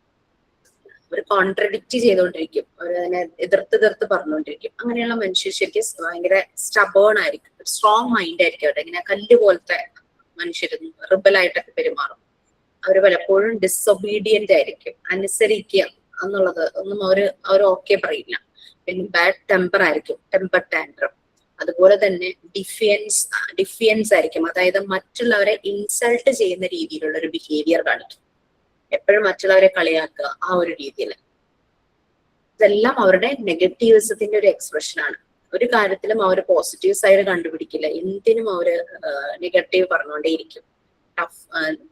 അവർ കോൺട്രഡിക്റ്റ് ചെയ്തുകൊണ്ടിരിക്കും, അവരതിനെ എതിർത്ത് പറഞ്ഞുകൊണ്ടിരിക്കും. അങ്ങനെയുള്ള മനുഷ്യർ ശരിക്കും ഭയങ്കര സ്റ്റബേൺ ആയിരിക്കും, സ്ട്രോങ് മൈൻഡ് ആയിരിക്കും അവരുടെ. ഇങ്ങനെ കല്ല് പോലത്തെ മനുഷ്യരൊന്നും റിബലായിട്ടൊക്കെ പെരുമാറും. അവർ പലപ്പോഴും ഡിസൊബീഡിയന്റ് ആയിരിക്കും, അനുസരിക്കുക എന്നുള്ളത് ഒന്നും അവർ ഓക്കെ പറയില്ല. പിന്നെ ബാഡ് ടെമ്പർ ആയിരിക്കും, ടെമ്പർ ടാൻഡ്രം. അതുപോലെ തന്നെ ഡിഫിയൻസ് ആയിരിക്കും, അതായത് മറ്റുള്ളവരെ ഇൻസൾട്ട് ചെയ്യുന്ന രീതിയിലുള്ള ഒരു ബിഹേവിയർ കാണിക്കും. എപ്പോഴും മറ്റുള്ളവരെ കളിയാക്കുക, ആ ഒരു രീതിയിൽ. ഇതെല്ലാം അവരുടെ നെഗറ്റീവിസത്തിന്റെ ഒരു എക്സ്പ്രഷൻ ആണ്. ഒരു കാര്യത്തിലും അവർ പോസിറ്റീവ് സൈഡ് കണ്ടുപിടിക്കില്ല, എന്തിനും അവര് നെഗറ്റീവ് പറഞ്ഞുകൊണ്ടേയിരിക്കും.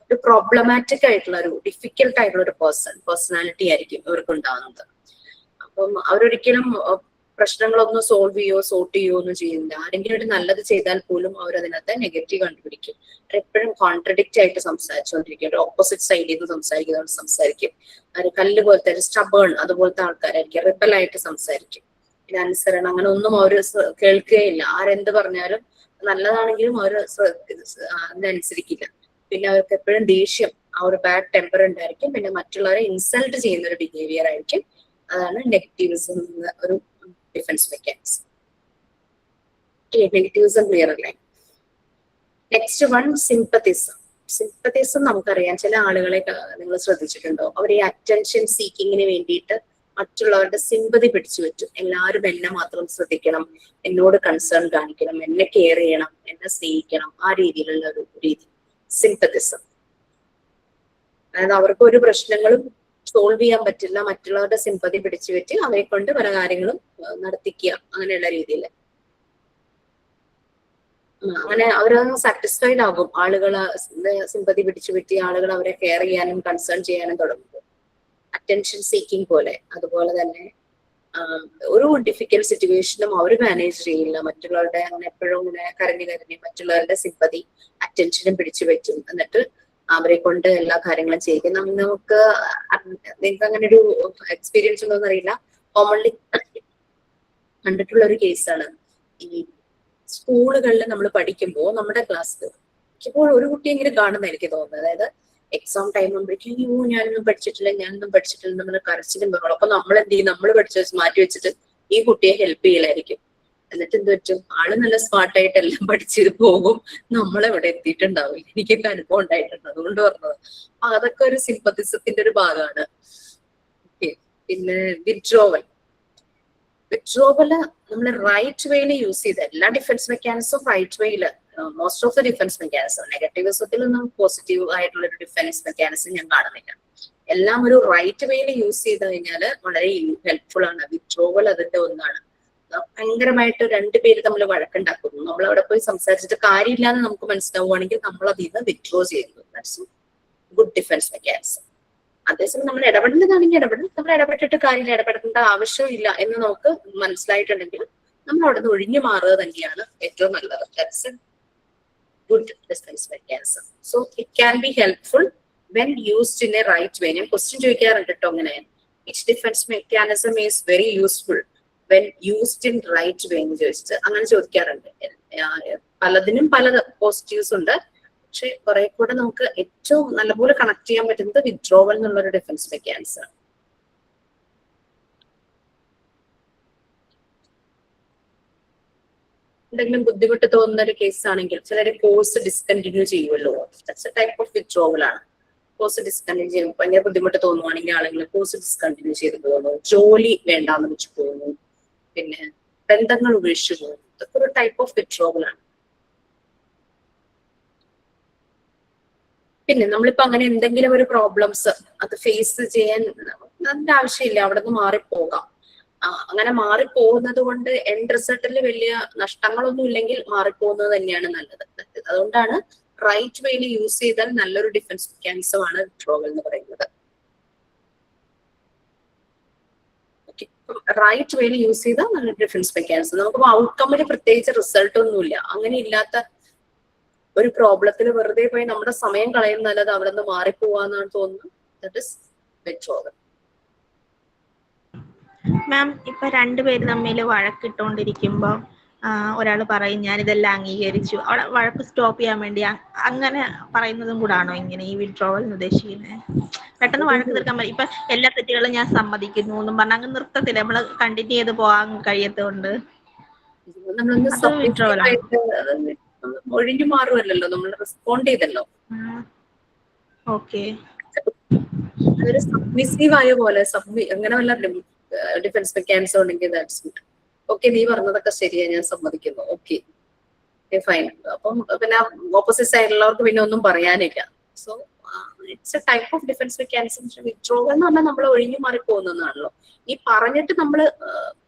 ഒരു പ്രോബ്ലമാറ്റിക് ആയിട്ടുള്ള ഒരു ഡിഫിക്കൽട്ട് ആയിട്ടുള്ള ഒരു പേഴ്സണാലിറ്റി ആയിരിക്കും ഇവർക്ക് ഉണ്ടാകുന്നത്. അപ്പം അവരൊരിക്കലും പ്രശ്നങ്ങളൊന്നും സോൾവ് സോർട്ട് ചെയ്യോ ഒന്നും ചെയ്യുന്നില്ല. ആരെങ്കിലും ഒരു നല്ലത് ചെയ്താൽ പോലും അവരതിനകത്ത് നെഗറ്റീവ് കണ്ടുപിടിക്കും. അവരെപ്പോഴും കോൺട്രഡിക്റ്റ് ആയിട്ട് സംസാരിച്ചുകൊണ്ടിരിക്കും, ഒരു ഓപ്പോസിറ്റ് സൈഡിൽ നിന്ന് സംസാരിക്കും. ഒരു കല്ല് പോലത്തെ ഒരു സ്റ്റബേൺ അതുപോലത്തെ ആൾക്കാരായിരിക്കും, റിബലായിട്ട് സംസാരിക്കും. പിന്നെ അനുസരണം അങ്ങനെ ഒന്നും അവർ കേൾക്കുകയില്ല. ആരെന്ത് പറഞ്ഞാലും നല്ലതാണെങ്കിലും അവർ അതിനനുസരിക്കില്ല. പിന്നെ അവർക്ക് എപ്പോഴും ദേഷ്യം, ആ ഒരു ബാഡ് ടെമ്പർ ഉണ്ടായിരിക്കും. പിന്നെ മറ്റുള്ളവരെ ഇൻസൾട്ട് ചെയ്യുന്ന ഒരു ബിഹേവിയർ ആയിരിക്കും. അതാണ് നെഗറ്റീവിസം എന്ന ഒരു ഡിഫൻസ് മെക്കാനിസം. നെഗറ്റീവിസം ക്ലിയർ അല്ലേ? Next one, sympathism. സിമ്പത്തിസം നമുക്കറിയാം, ചില ആളുകളെ നിങ്ങൾ ശ്രദ്ധിച്ചിട്ടുണ്ടോ, അവർ ഈ അറ്റൻഷൻ സീക്കിങ്ങിന് വേണ്ടിയിട്ട് മറ്റുള്ളവരുടെ സിമ്പതി പിടിച്ചു പറ്റും. എല്ലാവരും എന്നെ മാത്രം ശ്രദ്ധിക്കണം, എന്നോട് കൺസേൺ കാണിക്കണം, എന്നെ കെയർ ചെയ്യണം, എന്നെ സ്നേഹിക്കണം, ആ രീതിയിലുള്ള ഒരു രീതി സിമ്പത്തിസം. അതായത് അവർക്ക് ഒരു പ്രശ്നങ്ങളും സോൾവ് ചെയ്യാൻ പറ്റില്ല, മറ്റുള്ളവരുടെ സിമ്പതി പിടിച്ചു വെച്ച് അവരെ കൊണ്ട് പല കാര്യങ്ങളും നടത്തിക്കുക, അങ്ങനെയുള്ള രീതിയിൽ അങ്ങനെ അവരൊന്ന് സാറ്റിസ്ഫൈഡ് ആകും. ആളുകളെ സിമ്പതി പിടിച്ചു പറ്റി ആളുകൾ അവരെ കെയർ ചെയ്യാനും കൺസേൺ ചെയ്യാനും തുടങ്ങും. അറ്റൻഷൻ സീക്കിംഗ് പോലെ. അതുപോലെ തന്നെ ഒരു ഡിഫിക്കൽട്ട് സിറ്റുവേഷനും അവർ മാനേജ് ചെയ്യില്ല. മറ്റുള്ളവരുടെ അങ്ങനെ എപ്പോഴും ഇങ്ങനെ കരഞ്ഞ് മറ്റുള്ളവരുടെ സിമ്പതി അറ്റൻഷനും പിടിച്ചു പറ്റും. എന്നിട്ട് അവരെ കൊണ്ട് എല്ലാ കാര്യങ്ങളും ചെയ്യിക്കും. നമുക്ക് നിങ്ങൾക്ക് അങ്ങനെ ഒരു എക്സ്പീരിയൻസ് ഉണ്ടോന്ന് അറിയില്ല. കോമൺലി കണ്ടിട്ടുള്ള ഒരു കേസാണ്. ഈ സ്കൂളുകളിൽ നമ്മൾ പഠിക്കുമ്പോൾ നമ്മുടെ ക്ലാസ്സിൽ ഇപ്പോൾ ഒരു കുട്ടിയെങ്കിലും കാണുന്ന എനിക്ക് തോന്നുന്നത്. അതായത് എക്സാം ടൈം ആകുമ്പോഴേക്കും അയ്യോ ഞാനൊന്നും പഠിച്ചിട്ടില്ല നമ്മൾ കരച്ചിലും ബഹളം. അപ്പൊ നമ്മൾ എന്ത് ചെയ്യും, നമ്മൾ പഠിച്ചു മാറ്റി വെച്ചിട്ട് ഈ കുട്ടിയെ ഹെൽപ്പ് ചെയ്യലായിരിക്കും. എന്നിട്ട് എന്ത് പറ്റും, ആള് നല്ല സ്മാർട്ടായിട്ട് എല്ലാം പഠിച്ചത് പോകും, നമ്മളെവിടെ എത്തിയിട്ടുണ്ടാവില്ല. എനിക്കൊക്കെ അനുഭവം ഉണ്ടായിട്ടുണ്ട്, അതുകൊണ്ട് പറഞ്ഞത്. അതൊക്കെ ഒരു സിമ്പത്തിസത്തിന്റെ ഒരു ഭാഗമാണ്. പിന്നെ വിഡ്രോവൽ നമ്മൾ റൈറ്റ് വേയില് യൂസ് ചെയ്ത് എല്ലാ ഡിഫൻസ് മെക്കാനിസവും റൈറ്റ് വേയില്, most of the defence mechanism, നെഗറ്റീവിസത്തിലൊന്നും പോസിറ്റീവ് ആയിട്ടുള്ള ഒരു ഡിഫൻസ് മെക്കാനിസം ഞാൻ കാണുന്നില്ല. എല്ലാം ഒരു റൈറ്റ് വേയില് യൂസ് ചെയ്ത് കഴിഞ്ഞാൽ വളരെ ഹെൽപ്ഫുൾ ആണ്. വിഡ്രോവൽ അതിന്റെ ഒന്നാണ്. ഭയങ്കരമായിട്ട് രണ്ടുപേര് തമ്മിൽ വഴക്കുണ്ടാക്കുന്നു, നമ്മൾ അവിടെ പോയി സംസാരിച്ചിട്ട് കാര്യമില്ലാന്ന് നമുക്ക് മനസ്സിലാവുകയാണെങ്കിൽ നമ്മൾ അതിൽ നിന്ന് വിഡ്രോ ചെയ്യുന്നു. That's good defence mechanism. അതേസമയം നമ്മൾ ഇടപെടുന്നതാണെങ്കിൽ നമ്മൾ ഇടപെട്ടിട്ട് കാര്യമില്ല, ഇടപെടേണ്ട ആവശ്യമില്ല എന്ന് നമുക്ക് മനസ്സിലായിട്ടുണ്ടെങ്കിൽ നമ്മൾ അവിടെ നിന്ന് ഒഴിഞ്ഞു മാറുക തന്നെയാണ് ഏറ്റവും നല്ലത്. That's a good defence mechanism. So it can be helpful when used in a right way. ഞാൻ ക്വസ്റ്റ്യൻ ചോദിക്കാറുണ്ട് കേട്ടോ അങ്ങനെ, which defence mechanism is very useful when used in right way എന്ന് ചോദിച്ചിട്ട് അങ്ങനെ ചോദിക്കാറുണ്ട്. പലതിനും പല പോസിറ്റീവ്സ് ഉണ്ട്, പക്ഷെ കുറെ കൂടെ നമുക്ക് ഏറ്റവും നല്ലപോലെ കണക്ട് ചെയ്യാൻ പറ്റുന്നത് വിഡ്രോവൽ എന്നുള്ളൊരു ഡിഫൻസ് മെക്കാനിസം ആണ്. എന്തെങ്കിലും ബുദ്ധിമുട്ട് തോന്നുന്ന ഒരു കേസ് ആണെങ്കിൽ ചിലര് കോഴ്സ് ഡിസ്കണ്ടിന്യൂ ചെയ്യുമല്ലോ, that's A type of withdrawal ആണ്. കോഴ്സ് ഡിസ്കണ്ടിന്യൂ ചെയ്യുമ്പോൾ ഭയങ്കര ബുദ്ധിമുട്ട് തോന്നുവാണെങ്കിൽ ആണെങ്കിൽ കോഴ്സ് ഡിസ്കണ്ടിന്യൂ ചെയ്ത് പോകുന്നു, ജോലി വേണ്ടാന്ന് വെച്ച് പോകുന്നു, പിന്നെ ബന്ധങ്ങൾ ഉപേക്ഷിച്ചു പോകുന്നു. ഇതൊക്കെ ഒരു ടൈപ്പ് ഓഫ് വിഡ്രോവൽ ആണ്. പിന്നെ നമ്മളിപ്പോ അങ്ങനെ എന്തെങ്കിലും ഒരു പ്രോബ്ലംസ് അത് ഫേസ് ചെയ്യാൻ അതിന്റെ ആവശ്യമില്ല, അവിടെ നിന്ന് മാറിപ്പോകാം. അങ്ങനെ മാറിപ്പോകുന്നത് കൊണ്ട് എൻഡ് റിസൾട്ടിൽ വലിയ നഷ്ടങ്ങളൊന്നും ഇല്ലെങ്കിൽ മാറിപ്പോകുന്നത് തന്നെയാണ് നല്ലത്. അതുകൊണ്ടാണ് റൈറ്റ് വേയിൽ യൂസ് ചെയ്താൽ നല്ലൊരു ഡിഫൻസ് മെക്കാനിസം ആണ് വിഡ്രോവൽ എന്ന് പറയുന്നത്. റൈറ്റ് വേയിൽ യൂസ് ചെയ്താൽ നല്ലൊരു ഡിഫൻസ് മെക്കാനിസം. നമുക്ക് ഔട്ട്കമ്മിന് പ്രത്യേകിച്ച് റിസൾട്ട് ഒന്നുമില്ല. അങ്ങനെ ഇല്ലാത്ത ഒരു പ്രോബ്ലത്തിൽ വെറുതെ പോയി നമ്മുടെ സമയം കളയുന്നതല്ലാതെ അവിടെ നിന്ന് മാറിപ്പോവാന്നാണ് തോന്നുന്നത്. That is withdrawal. മാം, ഇപ്പൊ രണ്ടുപേര് തമ്മിൽ വഴക്കിട്ടോണ്ടിരിക്കുമ്പോ ഒരാൾ പറയും ഞാൻ ഇതെല്ലാം അംഗീകരിച്ചു, അവിടെ വഴക്ക് സ്റ്റോപ്പ് ചെയ്യാൻ വേണ്ടി അങ്ങനെ പറയുന്നതും കൂടാണോ ഇങ്ങനെ ഈ വിഡ്രോവൽ ഉദ്ദേശിക്കുന്നത്? പെട്ടെന്ന് വഴക്ക് തീർക്കാൻ പറ്റും. ഇപ്പൊ എല്ലാ തെറ്റുകളും ഞാൻ സമ്മതിക്കുന്നു എന്നും പറഞ്ഞാൽ അങ്ങ് നിർത്തത്തില്ല, നമ്മള് കണ്ടിന്യൂ ചെയ്ത് പോകാൻ കഴിയത്തോണ്ട് ഒഴിഞ്ഞു മാറുമല്ലോ, നമ്മൾ റെസ്പോണ്ട് ചെയ്തല്ലോ. ഓക്കെ, അതൊരു സബ്മിസീവ് ആയ പോലെ അങ്ങനെ വല്ല ഡിഫൻസ് മെക്കാനിസം ഉണ്ടെങ്കിൽ ദാറ്റ്സ് ഗുഡ്. ഓക്കെ, നീ പറഞ്ഞതൊക്കെ ശരിയാ, ഞാൻ സമ്മതിക്കുന്നു, ഓക്കെ ഫൈൻ. അപ്പം പിന്നെ ഓപ്പോസിറ്റ് സൈഡിലുള്ളവർക്ക് പിന്നെ ഒന്നും പറയാനില്ല. So it's A type of defence mechanism. Withdrawal എന്ന് പറഞ്ഞാൽ നമ്മൾ ഒഴിഞ്ഞു മാറി പോകുന്നതാണല്ലോ. ഈ പറഞ്ഞിട്ട് നമ്മൾ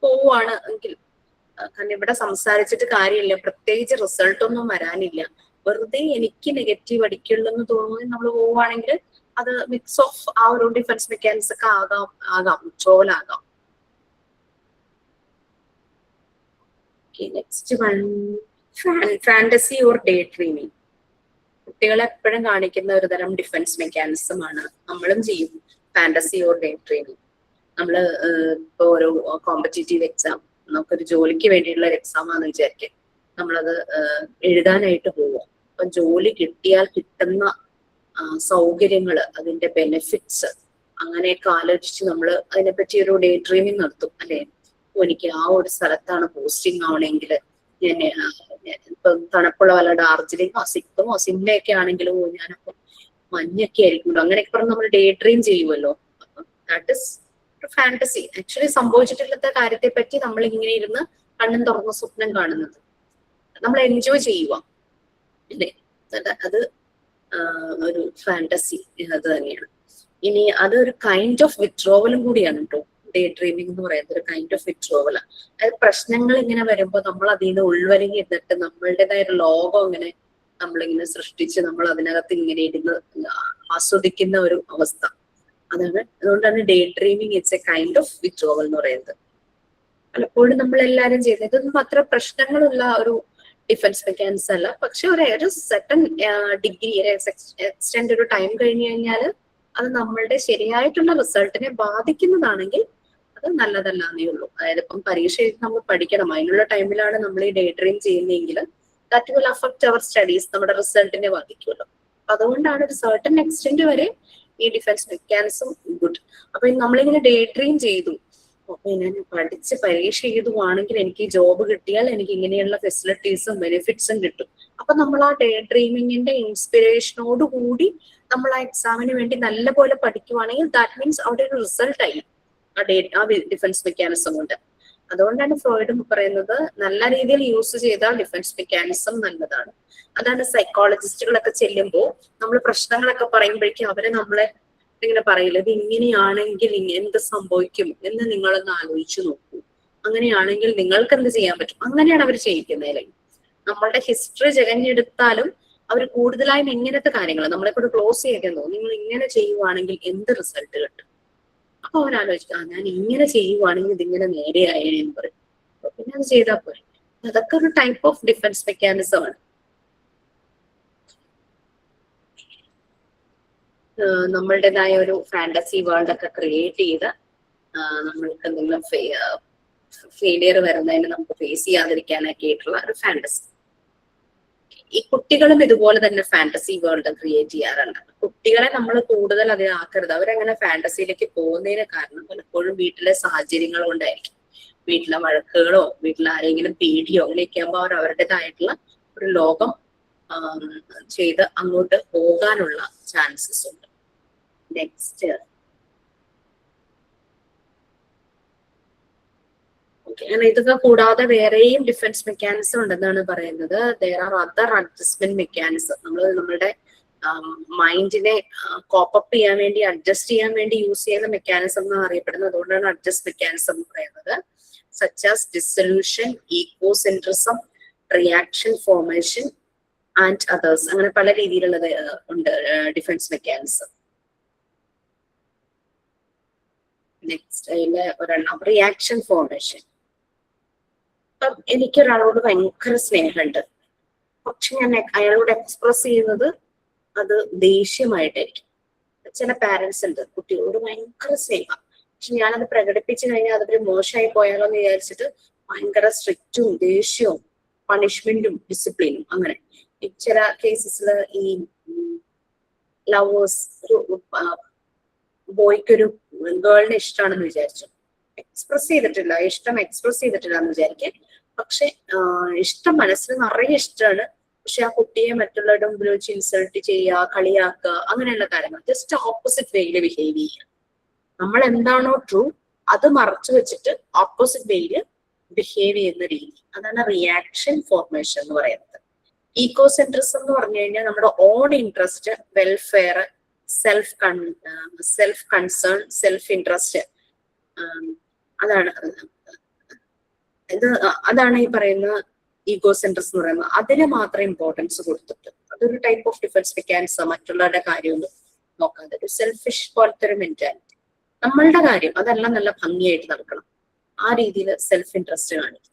പോവുകയാണ് എങ്കിൽ, കാരണം ഇവിടെ സംസാരിച്ചിട്ട് കാര്യമില്ല, പ്രത്യേകിച്ച് റിസൾട്ട് ഒന്നും വരാനില്ല, വെറുതെ എനിക്ക് നെഗറ്റീവ് അടിക്കുള്ളൂ എന്ന് തോന്നുന്നത് നമ്മൾ പോവുകയാണെങ്കിൽ അത് മിക്സ് ഓഫ് ആ ഒരു ഡിഫൻസ് മെക്കാനിസം ഒക്കെ ആകാം വിഡ്രോവൽ ആകാം. Next one, fantasy or day dreaming. കുട്ടികളെ എപ്പോഴും കാണിക്കുന്ന ഒരു തരം ഡിഫൻസ് മെക്കാനിസം ആണ്. നമ്മളും ചെയ്യും ഫാന്റസി ഓർ ഡേ ഡ്രീമിങ്. നമ്മള് ഇപ്പൊ ഒരു കോമ്പറ്റേറ്റീവ് എക്സാം, നമുക്കൊരു ജോലിക്ക് വേണ്ടിയിട്ടുള്ള ഒരു എക്സാം ആണെന്ന് വിചാരിക്കും, നമ്മളത് എഴുതാനായിട്ട് പോവാം. അപ്പൊ ജോലി കിട്ടിയാൽ കിട്ടുന്ന സൗകര്യങ്ങള്, അതിന്റെ ബെനിഫിറ്റ്സ്, അങ്ങനെയൊക്കെ ആലോചിച്ച് നമ്മൾ അതിനെപ്പറ്റി ഒരു ഡേ ഡ്രീമിങ് നടത്തും അല്ലെ. എനിക്ക് ആ ഒരു സ്ഥലത്താണ് പോസ്റ്റിംഗ് ആവണമെങ്കിൽ ഞാൻ ഇപ്പൊ തണുപ്പുള്ള വല്ല ഡാർജിലിംഗോ സിക്കിമോ സിംലയൊക്കെ ആണെങ്കിലും ഞാനപ്പോ മഞ്ഞൊക്കെ ആയിരിക്കുമല്ലോ, അങ്ങനെയൊക്കെ പറഞ്ഞ് നമ്മൾ ഡേ ഡ്രീം ചെയ്യുമല്ലോ. That is fantasy. ആക്ച്വലി സംഭവിച്ചിട്ടില്ലാത്ത കാര്യത്തെ പറ്റി നമ്മൾ ഇങ്ങനെ ഇരുന്ന് കണ്ണും തുറന്ന സ്വപ്നം കാണുന്നത്, നമ്മൾ എൻജോയ് ചെയ്യുക അല്ലേ, അത് ഒരു ഫാന്റസി അത് തന്നെയാണ്. ഇനി അതൊരു കൈൻഡ് ഓഫ് വിത്ഡ്രോവലും കൂടിയാണ് കേട്ടോ. ഡേ ഡ്രീമിംഗ് എന്ന് പറയുന്നത് ഒരു കൈൻഡ് ഓഫ് വിത്ഡ്രോവൽ. അതായത് പ്രശ്നങ്ങൾ ഇങ്ങനെ വരുമ്പോൾ നമ്മൾ അതിൽ നിന്ന് ഉൾവലിഞ്ഞ് ഇരുന്നിട്ട് നമ്മളുടേതായ ഒരു ലോകം ഇങ്ങനെ നമ്മളിങ്ങനെ സൃഷ്ടിച്ച് നമ്മൾ അതിനകത്ത് ഇങ്ങനെ ഇരുന്ന് ആസ്വദിക്കുന്ന ഒരു അവസ്ഥ. അതാണ്, അതുകൊണ്ടാണ് day dreaming it's A kind of withdrawal എന്ന് പറയുന്നത്. പലപ്പോഴും നമ്മൾ എല്ലാവരും ചെയ്യുന്നത് ഇതൊന്നും അത്ര പ്രശ്നങ്ങളുള്ള ഒരു ഡിഫൻസ് മെക്കാനിസം അല്ല. പക്ഷെ ഒരു സെർട്ടൺ ഡിഗ്രി എക്സ്റ്റെൻഡ് ഒരു ടൈം കഴിഞ്ഞു കഴിഞ്ഞാൽ അത് നമ്മളുടെ ശരിയായിട്ടുള്ള റിസൾട്ടിനെ ബാധിക്കുന്നതാണെങ്കിൽ അത് നല്ലതല്ല എന്നേ ഉള്ളൂ. അതായത് ഇപ്പം പരീക്ഷ എഴുതി നമ്മൾ പഠിക്കണം, അതിനുള്ള ടൈമിലാണ് നമ്മൾ ഈ ഡേ ഡ്രീം ചെയ്യുന്നതെങ്കിൽ that will affect our studies, നമ്മുടെ റിസൾട്ടിനെ ബാധിക്കുമല്ലോ. അതുകൊണ്ടാണ് ഒരു സെർട്ടൺ എക്സ്റ്റെൻഡ് വരെ ഈ ഡിഫൻസ് മെക്കാനിസം ഗുഡ്. അപ്പൊ നമ്മളിങ്ങനെ ഡേ ഡ്രീം ചെയ്തു, അപ്പൊ ഞാൻ പഠിച്ച് പരീക്ഷ എഴുതുവാണെങ്കിൽ എനിക്ക് ജോബ് കിട്ടിയാൽ എനിക്ക് ഇങ്ങനെയുള്ള ഫെസിലിറ്റീസും ബെനിഫിറ്റ്സും കിട്ടും. അപ്പൊ നമ്മൾ ആ ഡേ ഡ്രീമിങ്ങിന്റെ ഇൻസ്പിറേഷനോട് കൂടി നമ്മൾ ആ എക്സാമിന് വേണ്ടി നല്ലപോലെ പഠിക്കുവാണെങ്കിൽ ദാറ്റ് മീൻസ് അവിടെ ഒരു റിസൾട്ട് ആയി ആ ഡിഫൻസ് മെക്കാനിസം കൊണ്ട്. അതുകൊണ്ടാണ് ഫ്രോയിഡ് പറയുന്നത് നല്ല രീതിയിൽ യൂസ് ചെയ്താൽ ഡിഫൻസ് മെക്കാനിസം നല്ലതാണ്. അതാണ് സൈക്കോളജിസ്റ്റുകളൊക്കെ ചെല്ലുമ്പോൾ നമ്മൾ പ്രശ്നങ്ങളൊക്കെ പറയുമ്പോഴേക്കും അവരെ നമ്മളെ ഇങ്ങനെ പറയില്ല, ഇത് ഇങ്ങനെയാണെങ്കിൽ എന്ത് സംഭവിക്കും എന്ന് നിങ്ങളൊന്ന് ആലോചിച്ചു നോക്കൂ, അങ്ങനെയാണെങ്കിൽ നിങ്ങൾക്ക് എന്ത് ചെയ്യാൻ പറ്റും, അങ്ങനെയാണ് അവർ ചെയ്യിക്കുന്നത്. നമ്മളുടെ ഹിസ്റ്ററി ജകഞ്ഞെടുത്താലും അവർ കൂടുതലായും ഇങ്ങനത്തെ കാര്യങ്ങൾ നമ്മളെ കൂടെ ക്ലോസ് ചെയ്യിക്കാൻ തോന്നും. നിങ്ങൾ ഇങ്ങനെ ചെയ്യുവാണെങ്കിൽ എന്ത് റിസൾട്ട് കിട്ടും. അപ്പൊ അവരാലോചിക്കുക, ഞാൻ ഇങ്ങനെ ചെയ്യുവാണെങ്കിൽ ഇതിങ്ങനെ നേരെയായെന്ന് പറയും. അപ്പൊ പിന്നെ അത് ചെയ്താൽ പോരെ. അതൊക്കെ ഒരു ടൈപ്പ് ഓഫ് ഡിഫൻസ് മെക്കാനിസം ആണ്. നമ്മളുടേതായ ഒരു ഫാന്റസി വേൾഡ് ഒക്കെ ക്രിയേറ്റ് ചെയ്ത് നമ്മൾക്ക് എന്തെങ്കിലും ഫെയിലിയർ വരുന്നതിന് നമുക്ക് ഫേസ് ചെയ്യാതിരിക്കാനൊക്കെ ആയിട്ടുള്ള ഒരു ഫാന്റസി. ഈ കുട്ടികളും ഇതുപോലെ തന്നെ ഫാന്റസി വേൾഡ് ക്രിയേറ്റ് ചെയ്യാറുണ്ട്. കുട്ടികളെ നമ്മൾ കൂടുതൽ അതിലാക്കരുത്. അവരങ്ങനെ ഫാന്റസിയിലേക്ക് പോകുന്നതിന് കാരണം പലപ്പോഴും വീട്ടിലെ സാഹചര്യങ്ങൾ കൊണ്ടായിരിക്കും. വീട്ടിലെ വഴക്കുകളോ വീട്ടിലെ ആരെങ്കിലും പേടിയോ അങ്ങനെയൊക്കെ ആകുമ്പോൾ അവർ അവരുടേതായിട്ടുള്ള ഒരു ലോകം ചെയ്ത് അങ്ങോട്ട് പോകാനുള്ള ചാൻസസ് ഉണ്ട്. നെക്സ്റ്റ് അങ്ങനെ ഇതൊക്കെ കൂടാതെ വേറെയും ഡിഫൻസ് മെക്കാനിസം ഉണ്ടെന്നാണ് പറയുന്നത്. there are other adjustment mechanism. നമ്മളുടെ മൈൻഡിനെ കോപ്പപ്പ് ചെയ്യാൻ വേണ്ടി അഡ്ജസ്റ്റ് ചെയ്യാൻ വേണ്ടി യൂസ് ചെയ്യുന്ന മെക്കാനിസം എന്ന് അറിയപ്പെടുന്നത്. അതുകൊണ്ടാണ് അഡ്ജസ്റ്റ് മെക്കാനിസം എന്ന് പറയുന്നത്. Such as dissolution, egocentrism, reaction formation and others. അങ്ങനെ പല രീതിയിലുള്ളത് ഉണ്ട് ഡിഫൻസ് മെക്കാനിസം. നെക്സ്റ്റ് അതിലെ ഒരെണ്ണം റിയാക്ഷൻ ഫോർമേഷൻ. ഇപ്പം എനിക്കൊരാളോട് ഭയങ്കര സ്നേഹമുണ്ട്, പക്ഷെ ഞാൻ അയാളോട് എക്സ്പ്രസ് ചെയ്യുന്നത് അത് ദേഷ്യമായിട്ടായിരിക്കും. ചില പാരന്റ്സ് ഉണ്ട് കുട്ടികളോട് ഭയങ്കര സ്നേഹം, പക്ഷെ ഞാനത് പ്രകടിപ്പിച്ചു കഴിഞ്ഞാൽ അതൊരു മോശമായി പോയാലോ എന്ന് വിചാരിച്ചിട്ട് ഭയങ്കര സ്ട്രിക്റ്റും ദേഷ്യവും പണിഷ്മെന്റും ഡിസിപ്ലിനും. അങ്ങനെ ചില കേസസിൽ ഈ ലവേഴ്സ്, ഒരു ബോയ്ക്കൊരു ഗേളിനെ ഇഷ്ടമാണെന്ന് വിചാരിച്ചു, എക്സ്പ്രസ് ചെയ്തിട്ടില്ല, ഇഷ്ടം എക്സ്പ്രസ് ചെയ്തിട്ടില്ല എന്ന് വിചാരിക്കും. പക്ഷെ ഇഷ്ടം മനസ്സിൽ നിറയെ ഇഷ്ടമാണ്, പക്ഷെ ആ കുട്ടിയെ മറ്റുള്ളവരുടെ മുമ്പിൽ വെച്ച് ഇൻസൾട്ട് ചെയ്യുക, കളിയാക്കുക, അങ്ങനെയുള്ള കാര്യങ്ങൾ ജസ്റ്റ് ഓപ്പോസിറ്റ് വേയിൽ ബിഹേവ് ചെയ്യുക. നമ്മൾ എന്താണോ ട്രൂ അത് മറച്ചു വെച്ചിട്ട് ഓപ്പോസിറ്റ് വേയിൽ ബിഹേവ് ചെയ്യുന്ന രീതി, അതാണ് റിയാക്ഷൻ ഫോർമേഷൻ എന്ന് പറയുന്നത്. ഈക്കോസെൻട്രിസം എന്ന് പറഞ്ഞു കഴിഞ്ഞാൽ നമ്മുടെ on interest, welfare, self concern, self interest, അതാണ് ഈ പറയുന്ന ഈഗോസെൻട്രിസം എന്ന് പറയുന്നത്. അതിന് മാത്രം ഇമ്പോർട്ടൻസ് കൊടുത്തിട്ട് അതൊരു ടൈപ്പ് ഓഫ് ഡിഫൻസ് മെക്കാനിസം. മറ്റുള്ളവരുടെ കാര്യമൊന്നും നോക്കാതെ ഒരു സെൽഫിഷ് പോലത്തെ ഒരു മെന്റാലിറ്റി. നമ്മളുടെ കാര്യം അതെല്ലാം നല്ല ഭംഗിയായിട്ട് നടക്കണം, ആ രീതിയിൽ സെൽഫ് ഇൻട്രസ്റ്റ് കാണിക്കും.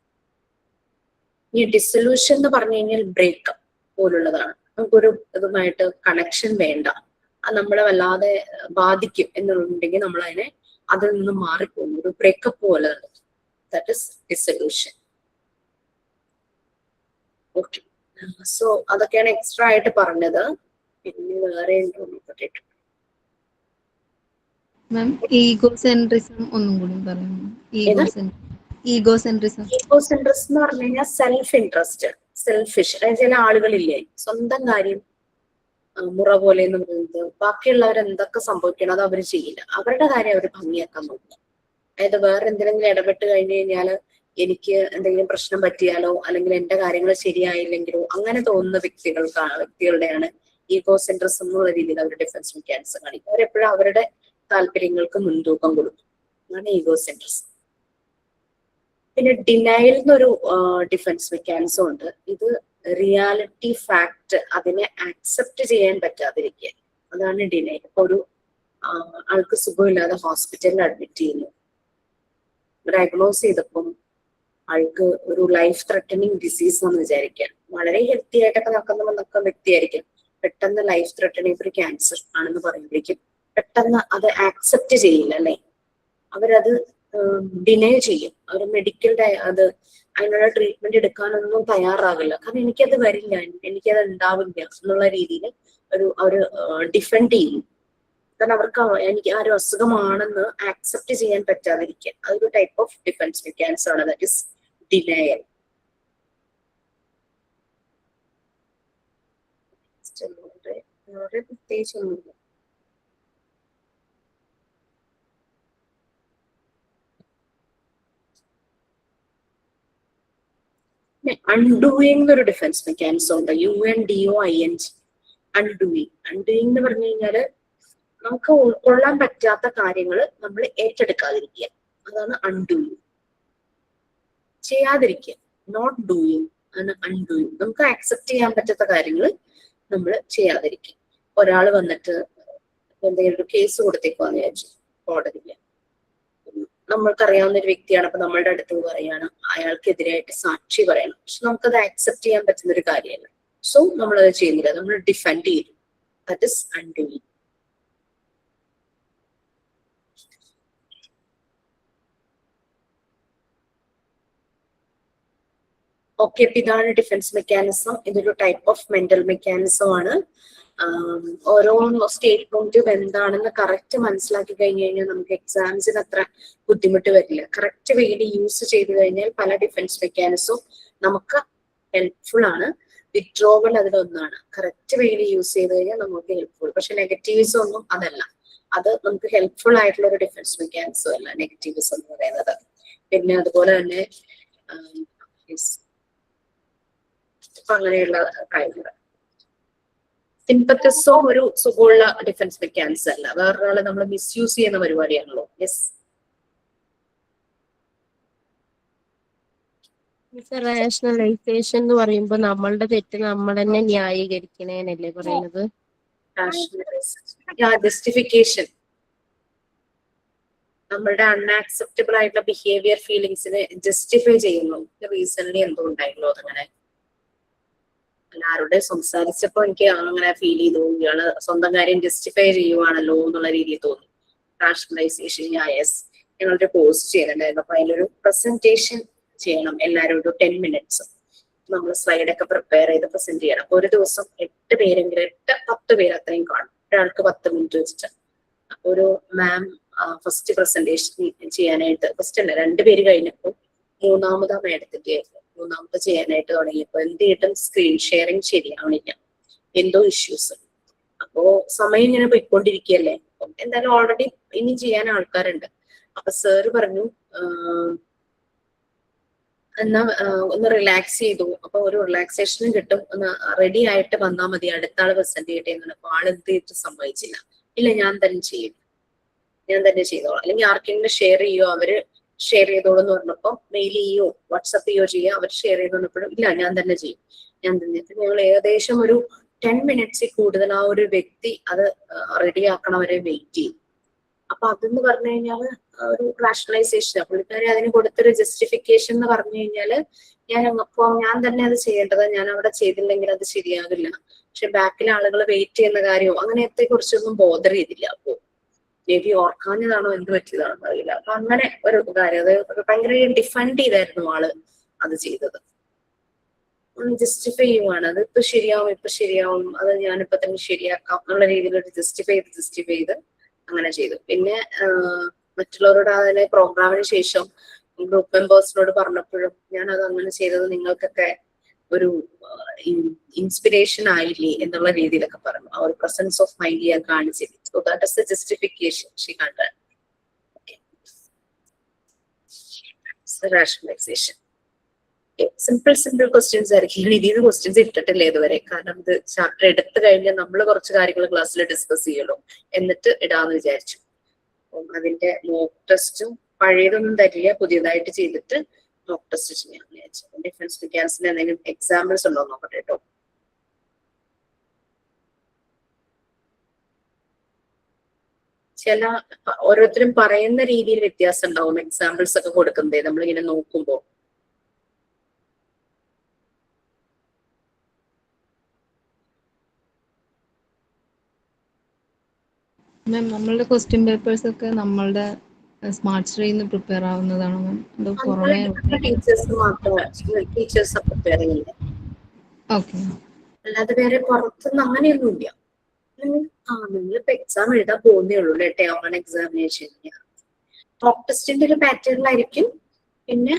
ഈ ഡിസൊല്യൂഷൻ എന്ന് പറഞ്ഞു കഴിഞ്ഞാൽ ബ്രേക്കപ്പ് പോലുള്ളതാണ്. നമുക്കൊരു ഇതുമായിട്ട് കണക്ഷൻ വേണ്ട, അത് നമ്മളെ വല്ലാതെ ബാധിക്കും എന്നുണ്ടെങ്കിൽ നമ്മൾ അതിൽ നിന്ന് മാറിപ്പോകും, ഒരു ബ്രേക്കപ്പ് പോലെ. That is dissolution. Okay, so അതൊക്കെയാണ് എക്സ്ട്രാ ആയിട്ട് പറഞ്ഞത്. പിന്നെ വേറെ ഉണ്ടോ നോക്കട്ടെ. ഈഗോസെൻട്രിസം ഒന്നും കൂടി പറയാമോ? ഈഗോസെൻട്രിസം എന്ന് പറഞ്ഞു കഴിഞ്ഞാൽ സെൽഫ് ഇൻട്രസ്റ്റ്, സെൽഫിഷ്. അതായത് ചില ആളുകളില്ലേ സ്വന്തം കാര്യം മുറ പോലെ എന്ന് പറയുന്നത്, ബാക്കിയുള്ളവർ എന്തൊക്കെ സംഭവിക്കണം അത് അവർ ചെയ്യില്ല, അവരുടെ കാര്യം അവർ ഭംഗിയാക്കാൻ നോക്കും. അതായത് വേറെ എന്തിനെങ്കിലും ഇടപെട്ട് കഴിഞ്ഞു കഴിഞ്ഞാൽ എനിക്ക് എന്തെങ്കിലും പ്രശ്നം പറ്റിയാലോ അല്ലെങ്കിൽ എന്റെ കാര്യങ്ങൾ ശരിയായില്ലെങ്കിലോ അങ്ങനെ തോന്നുന്ന വ്യക്തികളുടെയാണ് ഈഗോ സെൻട്രിസം എന്നുള്ള രീതിയിൽ അവർ ഡിഫൻസ് മെക്കാനിസം കാണിക്കും. അവരെപ്പോഴും അവരുടെ താല്പര്യങ്ങൾക്ക് മുൻതൂക്കം കൊടുക്കും. അതാണ് ഈഗോ സെൻട്രിസം. പിന്നെ ഡിനയൽ എന്നൊരു ഡിഫൻസ് മെക്കാനിസം ഉണ്ട്. ഇത് റിയാലിറ്റി ഫാക്ട് അതിനെ ആക്സെപ്റ്റ് ചെയ്യാൻ പറ്റാതിരിക്കുക, അതാണ് ഡിനയൽ. ഇപ്പൊ ഒരു ആൾക്ക് സുഖമില്ലാതെ ഹോസ്പിറ്റലിൽ അഡ്മിറ്റ് ചെയ്യുന്നു, ഡയഗ്നോസ് ചെയ്തപ്പം ആൾക്ക് ഒരു ലൈഫ് ത്രെട്ടനിങ് ഡിസീസ് എന്ന് വിചാരിക്കാം. വളരെ ഹെൽത്തി ആയിട്ടൊക്കെ നടക്കുന്ന വ്യക്തിയായിരിക്കും. പെട്ടെന്ന് ലൈഫ് ത്രെട്ടനിങ് ഒരു ക്യാൻസർ ആണെന്ന് പറയുമ്പോഴേക്കും പെട്ടെന്ന് അത് ആക്സെപ്റ്റ് ചെയ്യില്ല അല്ലെ, അവരത് ഡിനൈ ചെയ്യും. അവർ മെഡിക്കൽ അത് അതിനുള്ള ട്രീറ്റ്മെന്റ് എടുക്കാനൊന്നും തയ്യാറാകില്ല. കാരണം എനിക്കത് വരില്ല, എനിക്കത് ഉണ്ടാവില്ല എന്നുള്ള രീതിയിൽ അവർ ഡിഫെൻഡ് ചെയ്യും. കാരണം അവർക്ക് എനിക്ക് ആ ഒരു അസുഖമാണെന്ന് ആക്സെപ്റ്റ് ചെയ്യാൻ പറ്റാതിരിക്കുക. അതൊരു ടൈപ്പ് ഓഫ് ഡിഫൻസ് മെക്കാനിസം ആണ്, ദാറ്റ് ഇസ് ഡിനയൽ. പ്രത്യേകിച്ചൊന്നുമില്ല. അൺഡൂയിങ് ഒരു ഡിഫൻസ് മെക്കാനിസം ഉണ്ട്, UNDOING. അൺഡൂയിങ് എന്ന് പറഞ്ഞു കഴിഞ്ഞാല് നമുക്ക് ഉൾക്കൊള്ളാൻ പറ്റാത്ത കാര്യങ്ങൾ നമ്മൾ ഏറ്റെടുക്കാതിരിക്കുക, അതാണ് അൺഡൂയിങ്. ചെയ്യാതിരിക്കുക, നോട്ട് ഡൂയിങ് ആണ് അൺഡൂയിങ്. നമുക്ക് ആക്സെപ്റ്റ് ചെയ്യാൻ പറ്റാത്ത കാര്യങ്ങൾ നമ്മൾ ചെയ്യാതിരിക്കുക. ഒരാൾ വന്നിട്ട് എന്തെങ്കിലും ഒരു കേസ് കൊടുത്തേക്കുവാന്ന് വിചാരിച്ചു കോടതിയില്, നമ്മൾക്കറിയാവുന്ന ഒരു വ്യക്തിയാണ്, അപ്പൊ നമ്മളുടെ അടുത്ത് പറയാണ് അയാൾക്കെതിരായിട്ട് സാക്ഷി പറയണം. പക്ഷെ നമുക്കത് ആക്സെപ്റ്റ് ചെയ്യാൻ പറ്റുന്ന ഒരു കാര്യമല്ല. സോ നമ്മളത് ചെയ്യുന്നില്ല, നമ്മൾ ഡിഫെൻഡ് ചെയ്തു. That is അൺഡൂയിങ്. ഓക്കെ, അപ്പൊ ഇതാണ് ഡിഫൻസ് മെക്കാനിസം. ഇതൊരു ടൈപ്പ് ഓഫ് മെന്റൽ മെക്കാനിസം ആണ്. ഓരോ സ്റ്റേറ്റ്മെന്റും എന്താണെന്ന് കറക്റ്റ് മനസ്സിലാക്കി കഴിഞ്ഞു കഴിഞ്ഞാൽ നമുക്ക് എക്സാംസിന് അത്ര ബുദ്ധിമുട്ട് വരില്ല. കറക്റ്റ് വേയിൽ യൂസ് ചെയ്ത് കഴിഞ്ഞാൽ പല ഡിഫൻസ് മെക്കാനിസവും നമുക്ക് ഹെൽപ്ഫുൾ ആണ്. വിഡ്രോവൽ അതിലൊന്നാണ്. കറക്റ്റ് വേയിൽ യൂസ് ചെയ്ത് കഴിഞ്ഞാൽ നമുക്ക് ഹെൽപ്ഫുൾ. പക്ഷെ നെഗറ്റീവ്സം ഒന്നും അതല്ല, അത് നമുക്ക് ഹെൽപ്ഫുൾ ആയിട്ടുള്ള ഒരു ഡിഫൻസ് മെക്കാനിസം അല്ല നെഗറ്റീവ്സം എന്ന് പറയുന്നത്. പിന്നെ അതുപോലെ തന്നെ അപ്പൊ അങ്ങനെയുള്ള കാര്യങ്ങൾ. സിമ്പത്തിസം ഒരു സുഖമുള്ള ഡിഫൻസ് മെക്കാനിസം അല്ല, വേറൊരാളെ നമ്മൾ മിസ്യൂസ് ചെയ്യുന്ന പരിപാടിയാണല്ലോ. യെസ്, റാഷണലൈസേഷൻ എന്ന് പറയുമ്പോ നമ്മളുടെ തെറ്റ് നമ്മൾ തന്നെ ന്യായീകരിക്കണേനല്ലേ പറയുന്നത്? ജസ്റ്റിഫിക്കേഷൻ, നമ്മളുടെ അൺആക്സെപ്റ്റബിൾ ആയിട്ടുള്ള ബിഹേവിയർ ഫീലിങ്സിനെ ജസ്റ്റിഫൈ ചെയ്യുന്നു. റീസൺലി എന്തോ ഉണ്ടായിരുന്നു അതങ്ങനെ, എല്ലാവരുടെ സംസാരിച്ചപ്പോ എനിക്ക് അങ്ങനെ ഫീൽ ചെയ്തു, ഇയാള് സ്വന്തം കാര്യം ജസ്റ്റിഫൈ ചെയ്യുവാണല്ലോ എന്നുള്ള രീതിയിൽ തോന്നി. റാഷണലൈസേഷൻ, യെസ്, ഞങ്ങളൊരു പോസ്റ്റ് ചെയ്യുന്നുണ്ടായിരുന്നു. അപ്പൊ അതിലൊരു പ്രസന്റേഷൻ ചെയ്യണം, എല്ലാവരും ഒരു 10 minutes നമ്മൾ സ്ലൈഡൊക്കെ പ്രിപ്പയർ ചെയ്ത് പ്രസന്റ് ചെയ്യണം. അപ്പൊ ഒരു ദിവസം 8 പേരെങ്കിലും 8-10 പേര് അത്രയും കാണും, ഒരാൾക്ക് 10 minute വെച്ചിട്ട്. അപ്പൊ ഒരു മാം ഫസ്റ്റ് പ്രസന്റേഷൻ ചെയ്യാനായിട്ട്, ഫസ്റ്റ് അല്ല 2 പേര് കഴിഞ്ഞപ്പോൾ മൂന്നാമതാ മാഡത്തിന്റെ മൂന്നാമത് ചെയ്യാനായിട്ട് തുടങ്ങിയപ്പോ എന്ത് ചെയ്തിട്ടും സ്ക്രീൻ ഷെയറിങ് ശരിയാവണില്ല, എന്തോ ഇഷ്യൂസ്. അപ്പോ സമയം ഇങ്ങനെ പോയിക്കൊണ്ടിരിക്കുകയല്ലേ, എന്തായാലും ഓൾറെഡി ഇനി ചെയ്യാൻ ആൾക്കാരുണ്ട്. അപ്പൊ സാറ് പറഞ്ഞു എന്നാ ഒന്ന് റിലാക്സ് ചെയ്തു. അപ്പൊ ഒരു റിലാക്സേഷനും കിട്ടും, ഒന്ന് റെഡി ആയിട്ട് വന്നാൽ മതി, അടുത്ത ആള് പ്രസന്റ് ചെയ്യട്ടെ എന്നാണ്. അപ്പൊ ആൾ എന്ത് ചെയ്തിട്ട് സമ്മതിച്ചില്ല. ഇല്ല, ഞാൻ തന്നെ ചെയ്യും, ഞാൻ തന്നെ ചെയ്തോളാം, അല്ലെങ്കിൽ ആർക്കെങ്കിലും ഷെയർ ചെയ്യോ, അവര് ഷെയർ ചെയ്തോളൂ എന്ന് പറഞ്ഞപ്പോ മെയിൽ ചെയ്യോ വാട്സപ്പ് ചെയ്യോ ചെയ്യുക, അവർ ഷെയർ ചെയ്ത് വന്നപ്പോഴും ഇല്ല ഞാൻ തന്നെ ചെയ്യും, ഞാൻ തന്നെ. ഞങ്ങൾ ഏകദേശം ഒരു 10 minutes കൂടുതൽ ആ ഒരു വ്യക്തി അത് റെഡിയാക്കണവരെ വെയിറ്റ് ചെയ്യും. അപ്പൊ അതെന്ന് പറഞ്ഞു കഴിഞ്ഞാൽ ഒരു റാഷണലൈസേഷൻ. പുള്ളിക്കാരി അതിന് കൊടുത്തൊരു ജസ്റ്റിഫിക്കേഷൻ എന്ന് പറഞ്ഞു കഴിഞ്ഞാല് ഞാൻ തന്നെ അത് ചെയ്യേണ്ടത്, ഞാൻ അവിടെ ചെയ്തില്ലെങ്കിൽ അത് ശരിയാകില്ല. പക്ഷെ ബാക്കിലെ ആളുകൾ വെയിറ്റ് ചെയ്യുന്ന കാര്യമോ അങ്ങനത്തെ കുറിച്ചൊന്നും ബോധർ ചെയ്തില്ല. അപ്പോ മേ ബി ഓർക്കാഞ്ഞതാണോ എന്ത് പറ്റിയതാണെന്ന് അറിയില്ല. അപ്പൊ അങ്ങനെ ഒരു കാര്യം, അത് ഭയങ്കര ഡിഫെൻഡ് ചെയ്തായിരുന്നു ആള് അത് ചെയ്തത്. ജസ്റ്റിഫൈ ചെയ്യുവാണ്, അത് ഇപ്പൊ ശരിയാവും, അത് ഞാനിപ്പോ തന്നെ ശരിയാക്കാം എന്നുള്ള രീതിയിൽ ഒരു ജസ്റ്റിഫൈ ചെയ്ത് അങ്ങനെ ചെയ്തു. പിന്നെ മറ്റുള്ളവരോട് അതിനെ പ്രോഗ്രാമിന് ശേഷം ഗ്രൂപ്പ് മെമ്പേഴ്സിനോട് പറഞ്ഞപ്പോഴും ഞാൻ അത് അങ്ങനെ ചെയ്തത് നിങ്ങൾക്കൊക്കെ ഒരു ഇൻസ്പിറേഷൻ ആയില്ലേ എന്നുള്ള രീതിയിലൊക്കെ പറഞ്ഞു. ആ ഒരു പ്രസൻസ് ഓഫ് മൈൻഡ് ഞാൻ കാണിച്ചില്ല. So that is the justification she കണ്ടത്. റാഷണലൈസേഷൻ. ഓക്കെ, സിമ്പിൾ ക്വസ്റ്റ്യൻസ് ആയിരിക്കും. ഇതിന് ക്വസ്റ്റ്യൻസ് ഇട്ടിട്ടില്ല ഇതുവരെ, കാരണം ഇത് ചാപ്റ്റർ എടുത്തു കഴിഞ്ഞാൽ നമ്മൾ കുറച്ച് കാര്യങ്ങൾ ക്ലാസ്സിൽ ഡിസ്കസ് ചെയ്യുള്ളൂ, എന്നിട്ട് ഇടാന്ന് വിചാരിച്ചു. അപ്പം അതിന്റെ മോക്ക് ടെസ്റ്റും പഴയതൊന്നും തരില്ല, പുതിയതായിട്ട് ചെയ്തിട്ട് മോക്ക് ടെസ്റ്റ് ചെയ്യാൻ വിചാരിച്ചു. ഡിഫറൻസ് മെക്കാനിക്സിന്റെ എന്തെങ്കിലും എക്സാമ്പിൾസ് ഉണ്ടോ നോക്കട്ടെ കേട്ടോ. ചില ഓരോരുത്തരും പറയുന്ന രീതിയിൽ വ്യത്യാസം ഉണ്ടാവും എക്സാമ്പിൾസ് ഒക്കെ കൊടുക്കുന്നതേ നമ്മളിങ്ങനെ നോക്കുമ്പോ. മാം, നമ്മളുടെ ക്വസ്റ്റ്യൻ പേപ്പേഴ്സ് ഒക്കെ നമ്മളുടെ സ്മാർട്ട് സ്റ്റഡിയിൽ നിന്ന് പ്രിപ്പയർ ആവുന്നതാണോ മാം? അതോ പുറമേ? ടീച്ചേഴ്സ് മാത്രമേ, ടീച്ചേഴ്സ് പ്രിപ്പയർ ചെയ്യുന്നത്, ഓക്കെ. അല്ലാതെ വേറെ പുറത്തുനിന്ന് അങ്ങനെയൊന്നുമില്ല. നിങ്ങളിപ്പോ എക്സാം എഴുതാൻ പോകുന്നേ ഉള്ളൂ അല്ലെ, ടേം എക്സാമിനേഷൻ. മോക്ക് ടെസ്റ്റിന്റെ ഒരു പാറ്റേണിലായിരിക്കും. പിന്നെ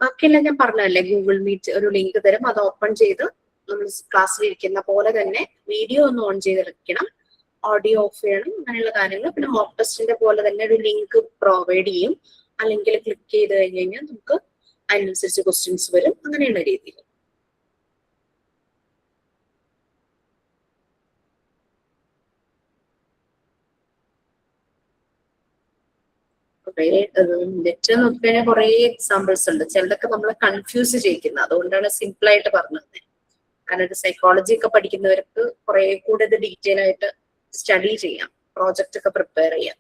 ബാക്കിയെല്ലാം ഞാൻ പറഞ്ഞല്ലേ, ഗൂഗിൾ മീറ്റ് ഒരു ലിങ്ക് തരും, അത് ഓപ്പൺ ചെയ്ത് നമ്മൾ ക്ലാസ്സിൽ ഇരിക്കുന്ന പോലെ തന്നെ വീഡിയോ ഒന്ന് ഓൺ ചെയ്തിരിക്കണം, ഓഡിയോ ഓഫ് ചെയ്യണം, അങ്ങനെയുള്ള കാര്യങ്ങൾ. പിന്നെ മോക്ക് ടെസ്റ്റിന്റെ പോലെ തന്നെ ഒരു ലിങ്ക് പ്രൊവൈഡ് ചെയ്യും, അല്ലെങ്കിൽ ക്ലിക്ക് ചെയ്ത് കഴിഞ്ഞ് കഴിഞ്ഞാൽ നമുക്ക് അതിനനുസരിച്ച് ക്വസ്റ്റ്യൻസ് വരും, അങ്ങനെയുള്ള രീതിയിൽ. നെറ്റ് നോക്കിക്കഴിഞ്ഞാൽ കുറെ എക്സാമ്പിൾസ് ഉണ്ട്, ചിലതൊക്കെ നമ്മളെ കൺഫ്യൂസ് ചെയ്യിക്കുന്നത്, അതുകൊണ്ടാണ് സിമ്പിൾ ആയിട്ട് പറഞ്ഞത്. കാരണം ഇത് സൈക്കോളജി ഒക്കെ പഠിക്കുന്നവർക്ക് കുറെ കൂടെ ഇത് ഡീറ്റെയിൽ ആയിട്ട് സ്റ്റഡി ചെയ്യാം, പ്രോജക്റ്റ് ഒക്കെ പ്രിപ്പയർ ചെയ്യാം.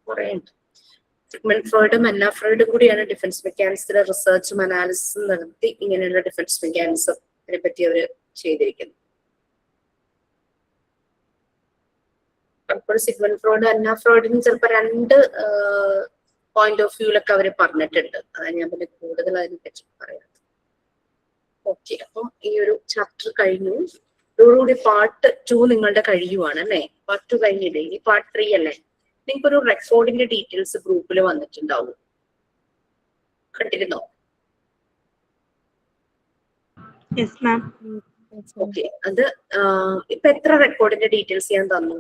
കുറെ ഉണ്ട്. സിഗ്മണ്ട് ഫ്രോയിഡും അന്ന ഫ്രോയിഡും കൂടിയാണ് ഡിഫൻസ് മെക്കാനിക്സിലെ റിസർച്ചും അനാലിസിസും നടത്തി ഇങ്ങനെയുള്ള ഡിഫൻസ് മെക്കാനിസത്തിനെ പറ്റി അവർ ചെയ്തിരിക്കുന്നത്. അപ്പോൾ സിഗ്മണ്ട് ഫ്രോയിഡ് അന്ന ഫ്രോയിഡിനും ചിലപ്പോൾ രണ്ട് പോയിന്റ് ഓഫ് വ്യൂലൊക്കെ അവർ പറഞ്ഞിട്ടുണ്ട്, അതാണ് ഞാൻ പിന്നെ കൂടുതൽ അതിനെ പറ്റി പറയുന്നത്. ഓക്കെ, അപ്പം ഈ ഒരു ചാപ്റ്റർ കഴിഞ്ഞു. ഇതോടുകൂടി പാർട്ട് 2 നിങ്ങളുടെ കഴിയുവാണ് അല്ലെ. പാർട്ട് 2 കഴിഞ്ഞില്ലേ, ഇനി പാർട്ട് 3 അല്ലേ. നിങ്ങൾക്ക് ഒരു റെക്കോർഡിന്റെ ഡീറ്റെയിൽസ് ഗ്രൂപ്പിൽ വന്നിട്ടുണ്ടാവും, കണ്ടിരുന്നോ? Yes ma'am. ഓക്കെ, അത് ഇപ്പൊ എത്ര റെക്കോർഡിന്റെ ഡീറ്റെയിൽസ് ഞാൻ തന്നു?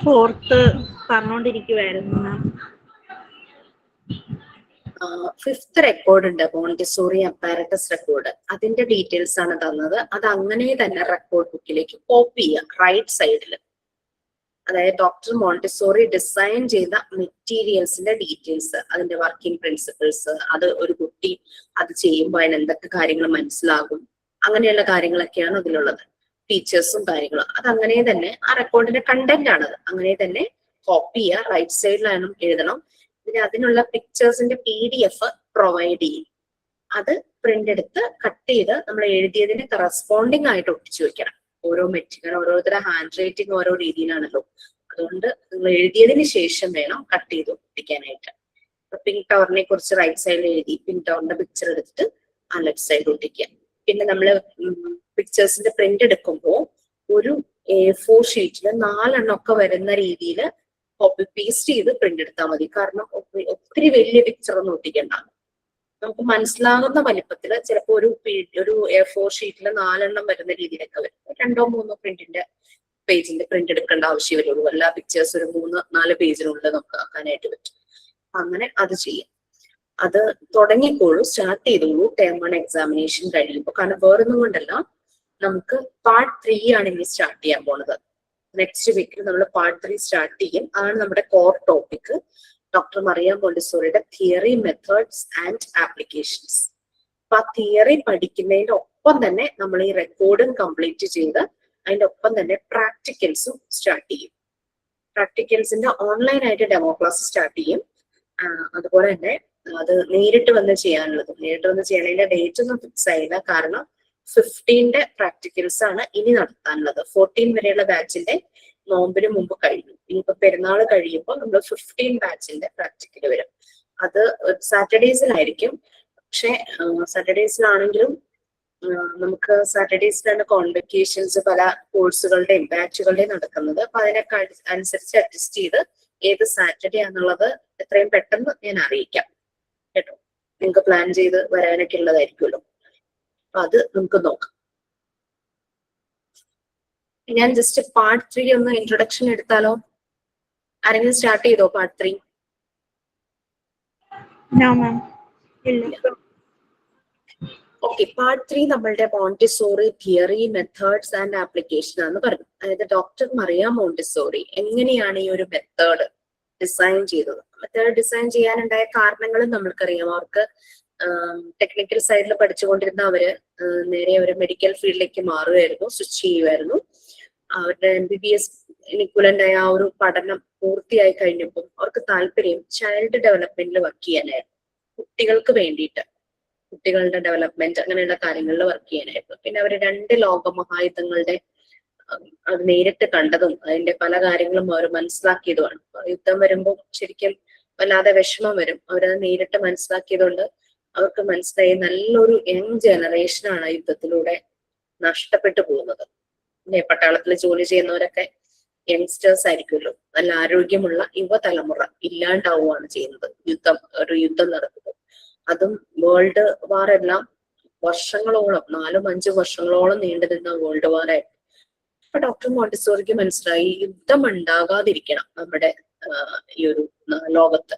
4th പറഞ്ഞോണ്ടിരിക്കുവായിരുന്നു മാം. 5th റെക്കോർഡ് ഉണ്ട്, മോണ്ടിസോറി അപ്പാരറ്റസ് റെക്കോർഡ്, അതിന്റെ ഡീറ്റെയിൽസ് ആണ് തന്നത്. അത് അങ്ങനെ തന്നെ റെക്കോർഡ് ബുക്കിലേക്ക് കോപ്പി ചെയ്യാം റൈറ്റ് സൈഡിൽ. അതായത് ഡോക്ടർ മോണ്ടിസോറി ഡിസൈൻ ചെയ്ത മെറ്റീരിയൽസിന്റെ ഡീറ്റെയിൽസ്, അതിന്റെ വർക്കിംഗ് പ്രിൻസിപ്പിൾസ്, അത് ഒരു കുട്ടി അത് ചെയ്യുമ്പോൾ അതിന് എന്തൊക്കെ കാര്യങ്ങൾ മനസ്സിലാകും, അങ്ങനെയുള്ള കാര്യങ്ങളൊക്കെയാണ് അതിലുള്ളത്. ഫീച്ചേഴ്സും കാര്യങ്ങളും അത് അങ്ങനെ തന്നെ, ആ റെക്കോർഡിന്റെ കണ്ടന്റ് ആണത്, അങ്ങനെ തന്നെ കോപ്പി ചെയ്യുക, റൈറ്റ് സൈഡിലാണ് എഴുതണം. പിന്നെ അതിനുള്ള പിക്ചേഴ്സിന്റെ PDF പ്രൊവൈഡ് ചെയ്യും. അത് പ്രിന്റ് എടുത്ത് കട്ട് ചെയ്ത് നമ്മൾ എഴുതിയതിന് കറസ്പോണ്ടിങ് ആയിട്ട് ഒട്ടിച്ചു വെക്കണം. ഓരോ മെറ്റീരിയൽ ഓരോരുത്തരുടെ ഹാൻഡ് റൈറ്റിംഗ് ഓരോ രീതിയിലാണല്ലോ, അതുകൊണ്ട് നിങ്ങൾ എഴുതിയതിന് ശേഷം വേണം കട്ട് ചെയ്ത് ഒട്ടിക്കാനായിട്ട്. പിങ്ക് ടവറിനെ കുറിച്ച് റൈറ്റ് സൈഡിൽ എഴുതി പിങ്ക് ടവറിന്റെ പിക്ചർ എടുത്തിട്ട് ആ ലെഫ്റ്റ് സൈഡ് ഒട്ടിക്കുക. പിന്നെ നമ്മൾ പിക്ചേഴ്സിന്റെ പ്രിന്റ് എടുക്കുമ്പോൾ ഒരു A4 ഷീറ്റിൽ 4 എണ്ണം ഒക്കെ വരുന്ന രീതിയിൽ കോപ്പി പേസ്റ്റ് ചെയ്ത് പ്രിന്റ് എടുത്താൽ മതി. കാരണം ഒത്തിരി വലിയ പിക്ചർ ഒന്നും ഒട്ടിക്കണ്ട, നമുക്ക് മനസ്സിലാകുന്ന വലിപ്പത്തിൽ. ചിലപ്പോൾ ഒരു A4 ഷീറ്റിൽ 4 എണ്ണം വരുന്ന രീതിയിലൊക്കെ വരും. 2-3 പേജിന്റെ പ്രിന്റ് എടുക്കേണ്ട ആവശ്യം വരുള്ളൂ. എല്ലാ പിക്ചേഴ്സ് ഒരു 3-4 പേജിനുള്ളിൽ നമുക്ക് ആക്കാനായിട്ട് പറ്റും. അങ്ങനെ അത് ചെയ്യാം. അത് തുടങ്ങിക്കോളൂ, സ്റ്റാർട്ട് ചെയ്തോളൂ ടേം 1 എക്സാമിനേഷൻ കഴിയുമ്പോൾ. കാരണം വേറൊന്നും കൊണ്ടല്ല, നമുക്ക് പാർട്ട് 3 ആണ് ഇനി സ്റ്റാർട്ട് ചെയ്യാൻ പോണത്. നെക്സ്റ്റ് വീക്കിൽ നമ്മൾ പാർട്ട് 3 സ്റ്റാർട്ട് ചെയ്യും. അതാണ് നമ്മുടെ കോർ ടോപ്പിക്, ഡോക്ടർ മറിയ മോണ്ടിസോറിയുടെ തിയറി, മെത്തേഡ്സ് ആൻഡ് ആപ്ലിക്കേഷൻസ്. അപ്പൊ ആ തിയറി പഠിക്കുന്നതിന്റെ ഒപ്പം തന്നെ നമ്മൾ ഈ റെക്കോർഡും കംപ്ലീറ്റ് ചെയ്ത് അതിന്റെ ഒപ്പം തന്നെ പ്രാക്ടിക്കൽസും സ്റ്റാർട്ട് ചെയ്യും. പ്രാക്ടിക്കൽസിന്റെ ഓൺലൈനായിട്ട് ഡെമോ ക്ലാസ് സ്റ്റാർട്ട് ചെയ്യും. അതുപോലെ തന്നെ അത് നേരിട്ട് വന്ന് ചെയ്യാനുള്ളത്, നേരിട്ട് വന്ന് ചെയ്യണതിന്റെ ഡേറ്റ് ഒന്നും ഫിക്സ് ആയില്ല. കാരണം 15 പ്രാക്ടിക്കൽസ് ആണ് ഇനി നടത്താനുള്ളത്. 14 വരെയുള്ള ബാച്ചിന്റെ നോമ്പിന് മുമ്പ് കഴിഞ്ഞു. ഇനിയിപ്പോ പെരുന്നാൾ കഴിയുമ്പോൾ നമ്മൾ 15 ബാച്ചിന്റെ പ്രാക്ടിക്കൽ വരും. അത് സാറ്റർഡേസിലായിരിക്കും. പക്ഷെ സാറ്റർഡേസിലാണെങ്കിലും നമുക്ക് സാറ്റർഡേസിലാണ് കോൺവെക്കേഷൻസ് പല കോഴ്സുകളുടെയും ബാച്ചുകളുടെയും നടക്കുന്നത്. അപ്പൊ അതിനൊക്കെ അനുസരിച്ച് അഡ്ജസ്റ്റ് ചെയ്ത് ഏത് സാറ്റർഡേ ആണെന്നുള്ളത് എത്രയും പെട്ടെന്ന് ഞാൻ അറിയിക്കാം കേട്ടോ. നിങ്ങൾക്ക് പ്ലാൻ ചെയ്ത് വരാനൊക്കെ ഉള്ളതായിരിക്കുമല്ലോ. അപ്പൊ അത് നമുക്ക് നോക്കാം. ഞാൻ ജസ്റ്റ് പാർട്ട് 3 ഒന്ന് ഇൻട്രൊഡക്ഷൻ എടുത്താലോ? ആരെങ്കിലും സ്റ്റാർട്ട് ചെയ്തോ പാർട്ട് 3? No, ma'am. ഇല്ല. ഓക്കെ, പാർട്ട് 3 നമ്മളുടെ Montessori theory, methods and application ആണ് പറഞ്ഞു. അതായത് ഡോക്ടർ മറിയ മോണ്ടിസോറി എങ്ങനെയാണ് ഈ ഒരു മെത്തേഡ് ഡിസൈൻ ചെയ്തത്. മെത്തേഡ് ഡിസൈൻ ചെയ്യാനുണ്ടായ കാരണങ്ങളും നമ്മൾക്കറിയാം. അവർക്ക് ടെക്നിക്കൽ സൈഡിൽ പഠിച്ചുകൊണ്ടിരുന്ന അവര് നേരെ ഒരു മെഡിക്കൽ ഫീൽഡിലേക്ക് മാറുകയായിരുന്നു, സ്വിച്ച് ചെയ്യുമായിരുന്നു. അവരുടെ MBBS ഇക്വലന്റ് ആയ ആ ഒരു പഠനം പൂർത്തിയായി കഴിഞ്ഞപ്പോൾ അവർക്ക് താല്പര്യം ചൈൽഡ് ഡെവലപ്മെന്റിൽ വർക്ക് ചെയ്യാനായിരുന്നു. കുട്ടികൾക്ക് വേണ്ടിയിട്ട്, കുട്ടികളുടെ ഡെവലപ്മെന്റ് അങ്ങനെയുള്ള കാര്യങ്ങളിൽ വർക്ക് ചെയ്യാനായിരുന്നു. പിന്നെ അവർ 2 ലോകമഹായുദ്ധങ്ങളുടെ അത് നേരിട്ട് കണ്ടതും അതിന്റെ പല കാര്യങ്ങളും അവർ മനസ്സിലാക്കിയതുമാണ്. യുദ്ധം വരുമ്പോൾ ശരിക്കും വല്ലാതെ വിഷമം വരും. അവരത് നേരിട്ട് മനസ്സിലാക്കിയതുകൊണ്ട് അവർക്ക് മനസ്സിലായി നല്ലൊരു യങ് ജനറേഷനാണ് യുദ്ധത്തിലൂടെ നഷ്ടപ്പെട്ടു പോകുന്നത്. പിന്നെ പട്ടാളത്തിൽ ജോലി ചെയ്യുന്നവരൊക്കെ യങ്സ്റ്റേഴ്സ് ആയിരിക്കുമല്ലോ. നല്ല ആരോഗ്യമുള്ള യുവതലമുറ ഇല്ലാണ്ടാവുകയാണ് ചെയ്യുന്നത് ഒരു യുദ്ധം നടക്കുന്നത്. അതും വേൾഡ് വാർ എല്ലാം വർഷങ്ങളോളം, 4-5 വർഷങ്ങളോളം നീണ്ടു നിന്ന വേൾഡ് വാർ ആയിരുന്നു. അപ്പൊ ഡോക്ടർ മോണ്ടിസോറിക്ക് മനസ്സിലായി യുദ്ധം ഉണ്ടാകാതിരിക്കണം നമ്മുടെ ഈ ഒരു ലോകത്ത്.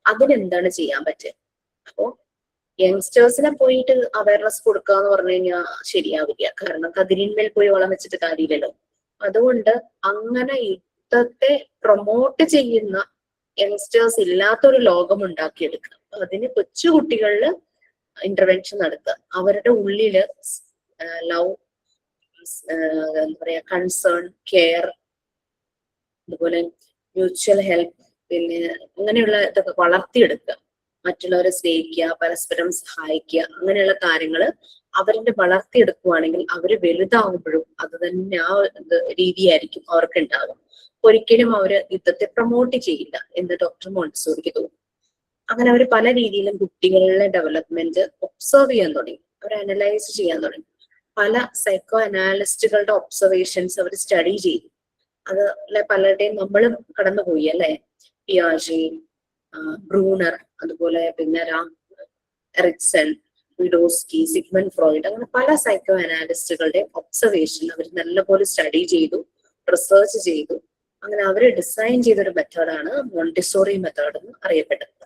അതിനെന്താണ് ചെയ്യാൻ പറ്റുക? അപ്പോ യങ്സ്റ്റേഴ്സിനെ പോയിട്ട് അവയർനെസ് കൊടുക്കുക എന്ന് പറഞ്ഞു കഴിഞ്ഞാൽ ശരിയാവില്ല. കാരണം കതിരിന്മേൽ പോയി വളം വെച്ചിട്ട് കാര്യമില്ലല്ലോ. അതുകൊണ്ട് അങ്ങനെ യുദ്ധത്തെ പ്രൊമോട്ട് ചെയ്യുന്ന യങ്സ്റ്റേഴ്സ് ഇല്ലാത്തൊരു ലോകം ഉണ്ടാക്കിയെടുക്കുക. അതിന് കൊച്ചുകുട്ടികളില് ഇന്റർവെൻഷൻ നടത്തുക. അവരുടെ ഉള്ളില് ലവ്, എന്താ പറയാ, കൺസേൺ, കെയർ, അതുപോലെ മ്യൂച്വൽ ഹെൽപ്പ്, പിന്നെ അങ്ങനെയുള്ള ഇതൊക്കെ വളർത്തിയെടുക്കുക. മറ്റുള്ളവരെ സ്നേഹിക്കുക, പരസ്പരം സഹായിക്കുക, അങ്ങനെയുള്ള കാര്യങ്ങള് അവരുടെ വളർത്തിയെടുക്കുകയാണെങ്കിൽ അവര് വലുതാവുമ്പോഴും അത് തന്നെ ആ രീതിയായിരിക്കും അവർക്ക് ഉണ്ടാവുക. ഒരിക്കലും അവര് യുദ്ധത്തെ പ്രൊമോട്ട് ചെയ്യില്ല എന്ന് ഡോക്ടർ മോണ്ടിസോറിക്ക് തോന്നുന്നു. അങ്ങനെ അവർ പല രീതിയിലും കുട്ടികളുടെ ഡെവലപ്മെന്റ് ഒബ്സർവ് ചെയ്യാൻ തുടങ്ങി. അവർ അനലൈസ് ചെയ്യാൻ തുടങ്ങി. പല സൈക്കോ അനാലിസ്റ്റുകളുടെ ഒബ്സർവേഷൻസ് അവർ സ്റ്റഡി ചെയ്തു. അത് പലരുടെയും നമ്മളും കടന്നുപോയി അല്ലെ. പിയാജെ, ബ്രൂണർ, അതുപോലെ പിന്നെ എറിക്സൺ, വിഡോസ്കി, സിഗ്മണ്ട് ഫ്രോയിഡ്, അങ്ങനെ പല സൈക്കോ അനാലിസ്റ്റുകളുടെ ഒബ്സർവേഷൻ അവർ നല്ലപോലെ സ്റ്റഡി ചെയ്തു, റിസർച്ച് ചെയ്തു. അങ്ങനെ അവർ ഡിസൈൻ ചെയ്തൊരു മെത്തേഡാണ് മോണ്ടിസോറി മെത്തേഡ് എന്ന് അറിയപ്പെടുന്നത്.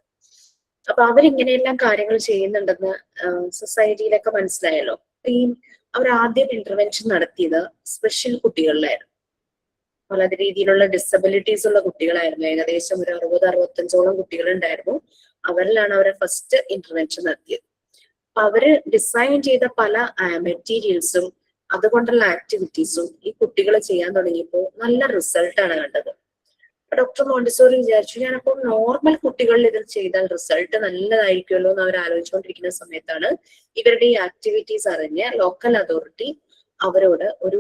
അപ്പൊ അവരിങ്ങനെയെല്ലാം കാര്യങ്ങൾ ചെയ്യുന്നുണ്ടെന്ന് സൊസൈറ്റിയിലൊക്കെ മനസ്സിലായല്ലോ. ഈ അവർ ആദ്യം ഇന്റർവെൻഷൻ നടത്തിയത് സ്പെഷ്യൽ കുട്ടികളിലായിരുന്നു. പല രീതിയിലുള്ള ഡിസബിലിറ്റീസ് ഉള്ള കുട്ടികളായിരുന്നു. ഏകദേശം ഒരു 60-65ഓളം കുട്ടികളുണ്ടായിരുന്നു. അവരിലാണ് അവരെ ഫസ്റ്റ് ഇന്റർവെൻഷൻ നടത്തിയത്. അപ്പൊ അവര് ഡിസൈൻ ചെയ്ത പല മെറ്റീരിയൽസും അതുകൊണ്ടുള്ള ആക്ടിവിറ്റീസും ഈ കുട്ടികൾ ചെയ്യാൻ തുടങ്ങിയപ്പോൾ നല്ല റിസൾട്ടാണ് കണ്ടത്. ഡോക്ടർ മോണ്ടിസോറി വിചാരിച്ചു, ഞാനപ്പോ നോർമൽ കുട്ടികളിൽ ഇത് ചെയ്താൽ റിസൾട്ട് നല്ലതായിരിക്കുമല്ലോ എന്ന് അവർ ആലോചിച്ചുകൊണ്ടിരിക്കുന്ന സമയത്താണ് ഇവരുടെ ഈ ആക്ടിവിറ്റീസ് അറിഞ്ഞ ലോക്കൽ അതോറിറ്റി അവരോട് ഒരു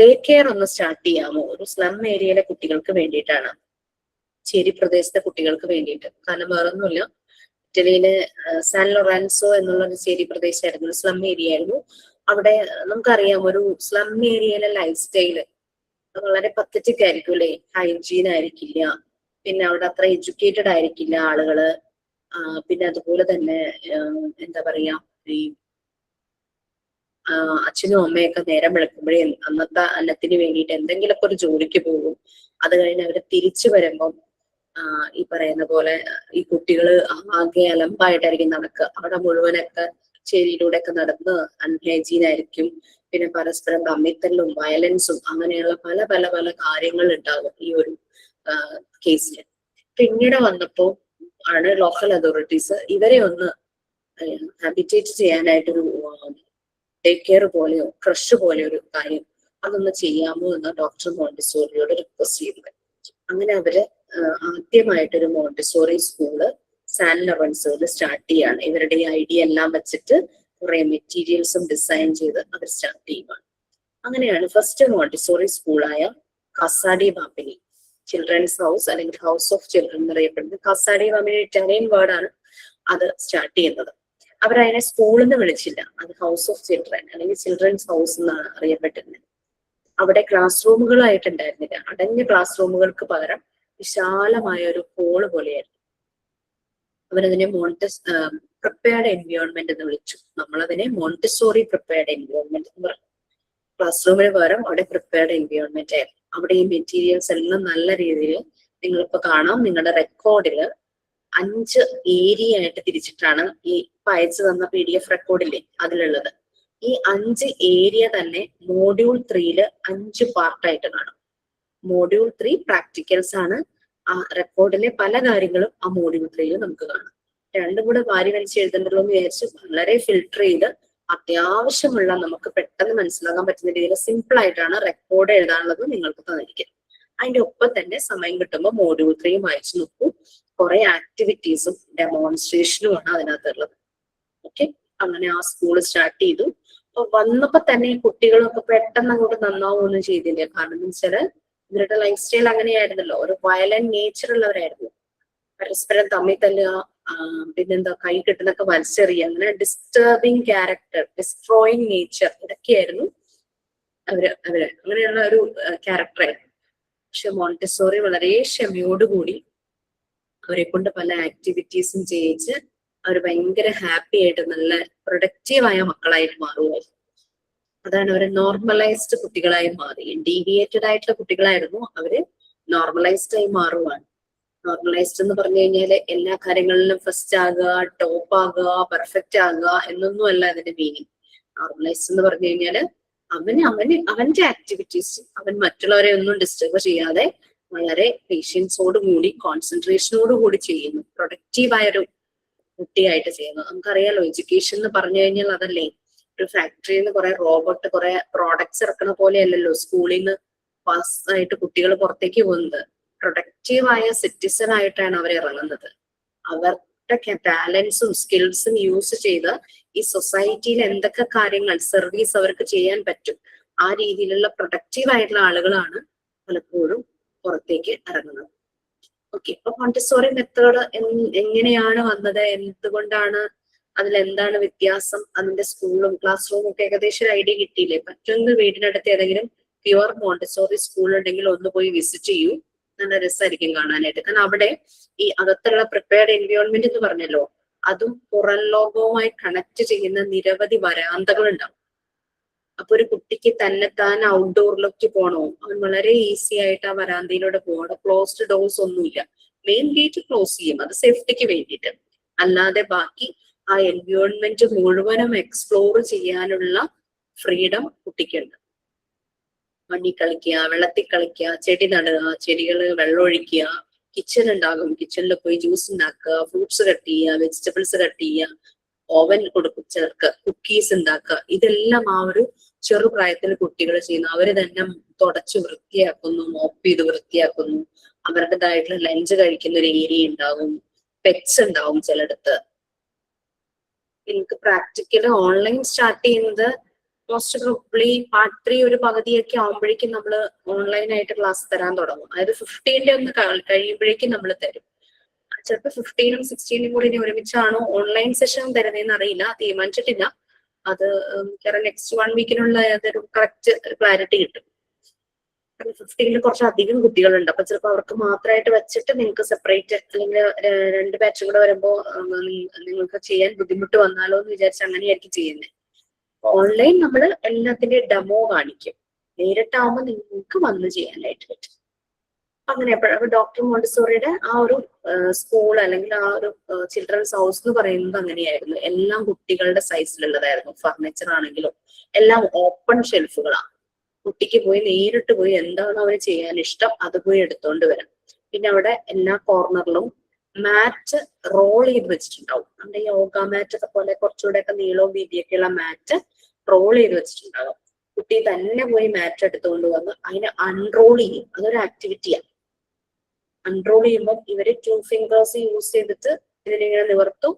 ഡേ കെയർ ഒന്ന് സ്റ്റാർട്ട് ചെയ്യാമോ, ഒരു സ്ലം ഏരിയയിലെ കുട്ടികൾക്ക് വേണ്ടിയിട്ടാണ്, ചേരി പ്രദേശത്തെ കുട്ടികൾക്ക് വേണ്ടിയിട്ട്. കാരണം വേറൊന്നുമില്ല, ഇറ്റലിയിലെ സാൻ ലൊറാൻസോ എന്നുള്ള ഒരു ചേരി പ്രദേശമായിരുന്നു, ഒരു സ്ലം ഏരിയ ആയിരുന്നു. അവിടെ നമുക്കറിയാം ഒരു സ്ലം ഏരിയയിലെ ലൈഫ് സ്റ്റൈല് വളരെ പത്തറ്റിക് ആയിരിക്കും അല്ലെ. ഹൈജീൻ ആയിരിക്കില്ല, പിന്നെ അവിടെ അത്ര എഡ്യൂക്കേറ്റഡ് ആയിരിക്കില്ല ആളുകള്. പിന്നെ അതുപോലെ തന്നെ എന്താ പറയാ, ഈ അച്ഛനും അമ്മയൊക്കെ നേരം വെളുക്കുമ്പോഴേ അന്നത്തെ അന്നത്തിന് വേണ്ടിയിട്ട് എന്തെങ്കിലുമൊക്കെ ഒരു ജോലിക്ക് പോകും. അത് കഴിഞ്ഞ് അവര് തിരിച്ചു വരുമ്പം ഈ പറയുന്ന പോലെ ഈ കുട്ടികള് ആകെ അലമ്പായിട്ടായിരിക്കും നടക്കുക. അവിടെ മുഴുവനൊക്കെ ചേരിയിലൂടെ ഒക്കെ നടന്ന് അൺഹൈജീൻ ആയിരിക്കും. പിന്നെ പരസ്പരം തമ്മിത്തല്ലും വയലൻസും അങ്ങനെയുള്ള പല പല പല കാര്യങ്ങൾ ഉണ്ടാകും ഈ ഒരു കേസിൽ. പിന്നീട് വന്നപ്പോ ആണ് ലോക്കൽ അതോറിറ്റീസ് ഇവരെ ഒന്ന് ഹാബിറ്റേറ്റ് ചെയ്യാനായിട്ടൊരു ഡേ കെയർ പോലെയോ ക്രഷ് പോലെയോ ഒരു കാര്യം അതൊന്ന് ചെയ്യാമോ എന്ന് ഡോക്ടർ മോണ്ടിസോറിയോട് റിക്വസ്റ്റ് ചെയ്തത്. അങ്ങനെ അവര് ആദ്യമായിട്ടൊരു മോണ്ടിസോറി സ്കൂള് സാൻ ലൊറൻസോയിൽ സ്റ്റാർട്ട് ചെയ്യാണ്. ഇവരുടെ ഈ ഐഡിയ എല്ലാം വെച്ചിട്ട് കുറെ മെറ്റീരിയൽസും ഡിസൈൻ ചെയ്ത് അവർ സ്റ്റാർട്ട് ചെയ്യുകയാണ്. അങ്ങനെയാണ് ഫസ്റ്റ് മോണ്ടിസോറി സ്കൂളായ കാസ ഡി ബാംബിനി ചിൽഡ്രൻസ് ഹൗസ് അല്ലെങ്കിൽ ഹൗസ് ഓഫ് ചിൽഡ്രൻ എന്നറിയപ്പെടുന്നത്. കാസ ഡി ബാംബിനി ഇറ്റാലിയൻ വേർഡാണ്. അത് സ്റ്റാർട്ട് ചെയ്യുന്നത്. അവരതിനെ സ്കൂളിൽ നിന്ന് വിളിച്ചില്ല, അത് ഹൗസ് ഓഫ് ചിൽഡ്രൻ അല്ലെങ്കിൽ ചിൽഡ്രൻസ് ഹൗസ് എന്നാണ് അറിയപ്പെട്ടിരുന്നത്. അവിടെ ക്ലാസ് റൂമുകളായിട്ടുണ്ടായിരുന്നില്ല. അടഞ്ഞ ക്ലാസ് റൂമുകൾക്ക് പകരം വിശാലമായ ഒരു ഹോള് പോലെയായിരുന്നു. അവരതിനെ പ്രിപ്പയർഡ് എൻവയോൺമെന്റ് എന്ന് വിളിച്ചു. നമ്മളതിനെ മോണ്ടിസോറി പ്രിപ്പയർഡ് എൻവയോൺമെന്റ് എന്ന് പറഞ്ഞു. ക്ലാസ് റൂമിന് പകരം അവിടെ പ്രിപ്പയർഡ് എൻവയോൺമെന്റ് ആയിരുന്നു. അവിടെ ഈ മെറ്റീരിയൽസ് എല്ലാം നല്ല രീതിയിൽ നിങ്ങളിപ്പോ കാണാം. നിങ്ങളുടെ റെക്കോർഡില് 5 ഏരിയ ആയിട്ട് തിരിച്ചിട്ടാണ് ഈ അയച്ചു തന്ന PDF റെക്കോർഡില്ലേ അതിലുള്ളത്. ഈ 5 ഏരിയ തന്നെ മോഡ്യൂൾ 3-ല് 5 പാർട്ടായിട്ട് കാണും. മോഡ്യൂൾ 3 പ്രാക്ടിക്കൽസ് ആണ്. ആ റെക്കോർഡിലെ പല കാര്യങ്ങളും ആ മോഡ്യൂൾ 3-ല് നമുക്ക് കാണാം. രണ്ടും കൂടെ വാരി വലിച്ച് എഴുതണ്ടല്ലോ എന്ന് വിചാരിച്ച് വളരെ ഫിൽട്ടർ ചെയ്ത് അത്യാവശ്യമുള്ള നമുക്ക് പെട്ടെന്ന് മനസ്സിലാക്കാൻ പറ്റുന്ന രീതിയിൽ സിമ്പിൾ ആയിട്ടാണ് റെക്കോർഡ് എഴുതാനുള്ളത് നിങ്ങൾക്ക് തന്നിരിക്കുന്നത്. അതിന്റെ ഒപ്പം തന്നെ സമയം കിട്ടുമ്പോൾ മോഡ്യൂൾ 3 വായിച്ചു നോക്കൂ. കുറെ ആക്ടിവിറ്റീസും ഡെമോൺസ്ട്രേഷനും ആണ് അതിനകത്തുള്ളത്. ഓക്കെ, അങ്ങനെ ആ സ്കൂൾ സ്റ്റാർട്ട് ചെയ്തു. അപ്പൊ വന്നപ്പോ തന്നെ ഈ കുട്ടികളൊക്കെ പെട്ടെന്ന് അങ്ങോട്ട് നന്നാവുകയൊന്നും ചെയ്തില്ല. കാരണം എന്ന് വെച്ചാല് ഇവരുടെ ലൈഫ് സ്റ്റൈൽ അങ്ങനെയായിരുന്നല്ലോ, ഒരു വയലന്റ് നേച്ചർ ഉള്ളവരായിരുന്നു. പരസ്പരം തമ്മിൽ തല്ലുക, പിന്നെന്താ കൈ കിട്ടുന്നൊക്കെ വലിച്ചെറിയുക, അങ്ങനെ ഡിസ്റ്റർബിങ് ക്യാരക്ടർ, ഡിസ്ട്രോയിങ് നേച്ചർ, ഇതൊക്കെയായിരുന്നു അവര് അങ്ങനെയുള്ള ഒരു ക്യാരക്ടറായിരുന്നു. പക്ഷെ മോണ്ടിസോറി വളരെ ക്ഷമയോടുകൂടി അവരെ കൊണ്ട് പല ആക്ടിവിറ്റീസും ചെയ്യിച്ച് അവർ ഭയങ്കര ഹാപ്പി ആയിട്ട് നല്ല പ്രൊഡക്റ്റീവായ മക്കളായിട്ട് മാറുമായിരുന്നു. അതാണ് അവര് നോർമലൈസ്ഡ് കുട്ടികളായി മാറി. ഡീവിയേറ്റഡ് ആയിട്ടുള്ള കുട്ടികളായിരുന്നു, അവര് നോർമലൈസ്ഡ് ആയി മാറുവാണ്. നോർമലൈസ്ഡ് എന്ന് പറഞ്ഞു കഴിഞ്ഞാല് എല്ലാ കാര്യങ്ങളിലും ഫസ്റ്റ് ആകുക, ടോപ്പ് ആകുക, പെർഫെക്റ്റ് ആകുക എന്നൊന്നും അല്ല അതിന്റെ മീനിങ്. നോർമലൈസ്ഡ് എന്ന് പറഞ്ഞു കഴിഞ്ഞാല് അവന്റെ ആക്ടിവിറ്റീസ് അവൻ മറ്റുള്ളവരെ ഒന്നും ഡിസ്റ്റർബ് ചെയ്യാതെ വളരെ പേഷ്യൻസോട് കൂടി കോൺസെൻട്രേഷനോട് കൂടി ചെയ്യുന്നു. പ്രൊഡക്റ്റീവായൊരു കുട്ടിയായിട്ട് ചെയ്യുന്നു. നമുക്കറിയാലോ, എഡ്യൂക്കേഷൻ എന്ന് പറഞ്ഞു കഴിഞ്ഞാൽ അതല്ലേ, ഒരു ഫാക്ടറിയിൽ നിന്ന് കുറെ റോബോട്ട് കുറെ പ്രോഡക്ട്സ് ഇറക്കണ പോലെയല്ലല്ലോ സ്കൂളിൽ നിന്ന് പാസ് ആയിട്ട് കുട്ടികൾ പുറത്തേക്ക് പോകുന്നത്. പ്രൊഡക്റ്റീവായ സിറ്റിസൺ ആയിട്ടാണ് അവർ ഇറങ്ങുന്നത്. അവരുടെ ടാലൻസും സ്കിൽസും യൂസ് ചെയ്ത് ഈ സൊസൈറ്റിയിൽ എന്തൊക്കെ കാര്യങ്ങൾ സർവീസ് അവർക്ക് ചെയ്യാൻ പറ്റും ആ രീതിയിലുള്ള പ്രൊഡക്റ്റീവ് ആയിട്ടുള്ള ആളുകളാണ് പലപ്പോഴും പുറത്തേക്ക് ഇറങ്ങുന്നത്. ഓക്കെ, അപ്പൊ മോണ്ടിസോറി മെത്തേഡ് എങ്ങനെയാണ് വന്നത്, എന്തുകൊണ്ടാണ്, അതിലെന്താണ് വ്യത്യാസം, അതിന്റെ സ്കൂളും ക്ലാസ് റൂമും ഒക്കെ ഏകദേശം ഒരു ഐഡിയ കിട്ടിയില്ലേ? പറ്റുമെങ്കിൽ വീടിനടുത്ത് ഏതെങ്കിലും പ്യുവർ മോണ്ടിസോറി സ്കൂൾ ഉണ്ടെങ്കിൽ ഒന്ന് പോയി വിസിറ്റ് ചെയ്യൂ. നല്ല രസമായിരിക്കും കാണാനായിട്ട്. കാരണം അവിടെ ഈ അകത്തുള്ള പ്രിപ്പയർഡ് എൻവയോൺമെന്റ് എന്ന് പറഞ്ഞല്ലോ, അതും പുറം ലോകവുമായി കണക്ട് ചെയ്യുന്ന നിരവധി വരാന്തകൾ ഉണ്ടാവും. അപ്പൊ ഒരു കുട്ടിക്ക് തന്നെത്താൻ ഔട്ട്ഡോറിലേക്ക് പോകണോ, അവൻ വളരെ ഈസി ആയിട്ട് ആ വരാന്തയിലൂടെ പോകണം. ക്ലോസ്ഡ് ഡോർസ് ഒന്നുമില്ല. മെയിൻ ഗേറ്റ് ക്ലോസ് ചെയ്യും, അത് സേഫ്റ്റിക്ക് വേണ്ടിയിട്ട്. അല്ലാതെ ബാക്കി ആ എൻവയോൺമെന്റ് മുഴുവനും എക്സ്പ്ലോർ ചെയ്യാനുള്ള ഫ്രീഡം കുട്ടിക്കുണ്ട്. മണ്ണിൽ കളിക്കുക, വെള്ളത്തിൽ കളിക്കുക, ചെടി നടുക, ചെടികള് വെള്ളമൊഴിക്കുക, കിച്ചൺ ഉണ്ടാകും, കിച്ചണിൽ പോയി ജ്യൂസ് ഉണ്ടാക്കുക, ഫ്രൂട്ട്സ് കട്ട് ചെയ്യുക, വെജിറ്റബിൾസ് കട്ട് ചെയ്യുക, ഓവൻ കൊടുക്കും ചിലർക്ക്, കുക്കീസ് ഉണ്ടാക്കുക. ഇതെല്ലാം ആ ഒരു ചെറുപ്രായത്തിൽ കുട്ടികൾ ചെയ്യുന്നു. അവര് തന്നെ തുടച്ച് വൃത്തിയാക്കുന്നു, മോപ്പ് ചെയ്ത് വൃത്തിയാക്കുന്നു. അവരുടേതായിട്ടുള്ള ലഞ്ച് കഴിക്കുന്ന ഒരു ഏരിയ ഉണ്ടാവും, പെറ്റ്സ് ഉണ്ടാവും ചിലടത്ത്. എനിക്ക് പ്രാക്ടിക്കൽ ഓൺലൈൻ സ്റ്റാർട്ട് ചെയ്യുന്നത് മോസ്റ്റ് പ്രോബബ്ലി പാർട്ട് 3 ഒരു പകുതിയൊക്കെ ആകുമ്പോഴേക്കും നമ്മൾ ഓൺലൈനായിട്ട് ക്ലാസ് തരാൻ തുടങ്ങും. അതായത് 15 ഒന്ന് കഴിയുമ്പോഴേക്കും നമ്മൾ തരും. ചിലപ്പോൾ 15-ഉം 16-ഉം കൂടി ഇനി ഒരുമിച്ചാണോ ഓൺലൈൻ സെഷൻ തരുന്നതെന്ന് അറിയില്ല, തീരുമാനിച്ചിട്ടില്ല. അത് നെക്സ്റ്റ് 1 വീക്കിനുള്ള അതൊരു കറക്റ്റ് ക്ലാരിറ്റി കിട്ടും. 15-ൽ കുറച്ചധികം കുട്ടികളുണ്ട്. അപ്പൊ ചിലപ്പോൾ അവർക്ക് മാത്രമായിട്ട് വെച്ചിട്ട് നിങ്ങൾക്ക് സെപ്പറേറ്റ് അല്ലെങ്കിൽ 2 ബാച്ചും കൂടെ വരുമ്പോൾ നിങ്ങൾക്ക് ചെയ്യാൻ ബുദ്ധിമുട്ട് വന്നാലോ എന്ന് വിചാരിച്ച് അങ്ങനെയായിരിക്കും ചെയ്യുന്നത്. ഓൺലൈൻ നമ്മൾ എല്ലാത്തിന്റെയും ഡെമോ കാണിക്കും. നേരിട്ടാവുമ്പോൾ നിങ്ങൾക്ക് വന്ന് ചെയ്യാനായിട്ട് പറ്റും. അങ്ങനെ ഡോക്ടർ മോണ്ടിസോറിയുടെ ആ ഒരു സ്കൂൾ അല്ലെങ്കിൽ ആ ഒരു ചിൽഡ്രൻസ് ഹൗസ് എന്ന് പറയുന്നത് അങ്ങനെയായിരുന്നു. എല്ലാം കുട്ടികളുടെ സൈസിലുള്ളതായിരുന്നു. ഫർണിച്ചർ ആണെങ്കിലും എല്ലാം ഓപ്പൺ ഷെൽഫുകളാണ്. കുട്ടിക്ക് പോയി നേരിട്ട് പോയി എന്താണോ അവന് ചെയ്യാൻ ഇഷ്ടം അത് പോയി എടുത്തോണ്ട് വരാം. പിന്നെ അവിടെ എല്ലാ കോർണറിലും മാറ്റ് റോൾ ചെയ്ത് വെച്ചിട്ടുണ്ടാവും. നമ്മുടെ യോഗ മാറ്റ് ഒക്കെ പോലെ കുറച്ചുകൂടെ ഒക്കെ നീളവും വീതിയൊക്കെ ഉള്ള മാറ്റ് റോൾ ചെയ്ത് വെച്ചിട്ടുണ്ടാവും. കുട്ടി തന്നെ പോയി മാറ്റ് എടുത്തുകൊണ്ട് വന്ന് അതിനെ അൺറോൾ ചെയ്യും. അതൊരു ആക്ടിവിറ്റിയാണ്. അൺറോൾ ചെയ്യുമ്പോൾ ഇവര് 2 ഫിംഗേഴ്സ് യൂസ് ചെയ്തിട്ട് ഇതിനിങ്ങനെ നിവർത്തും.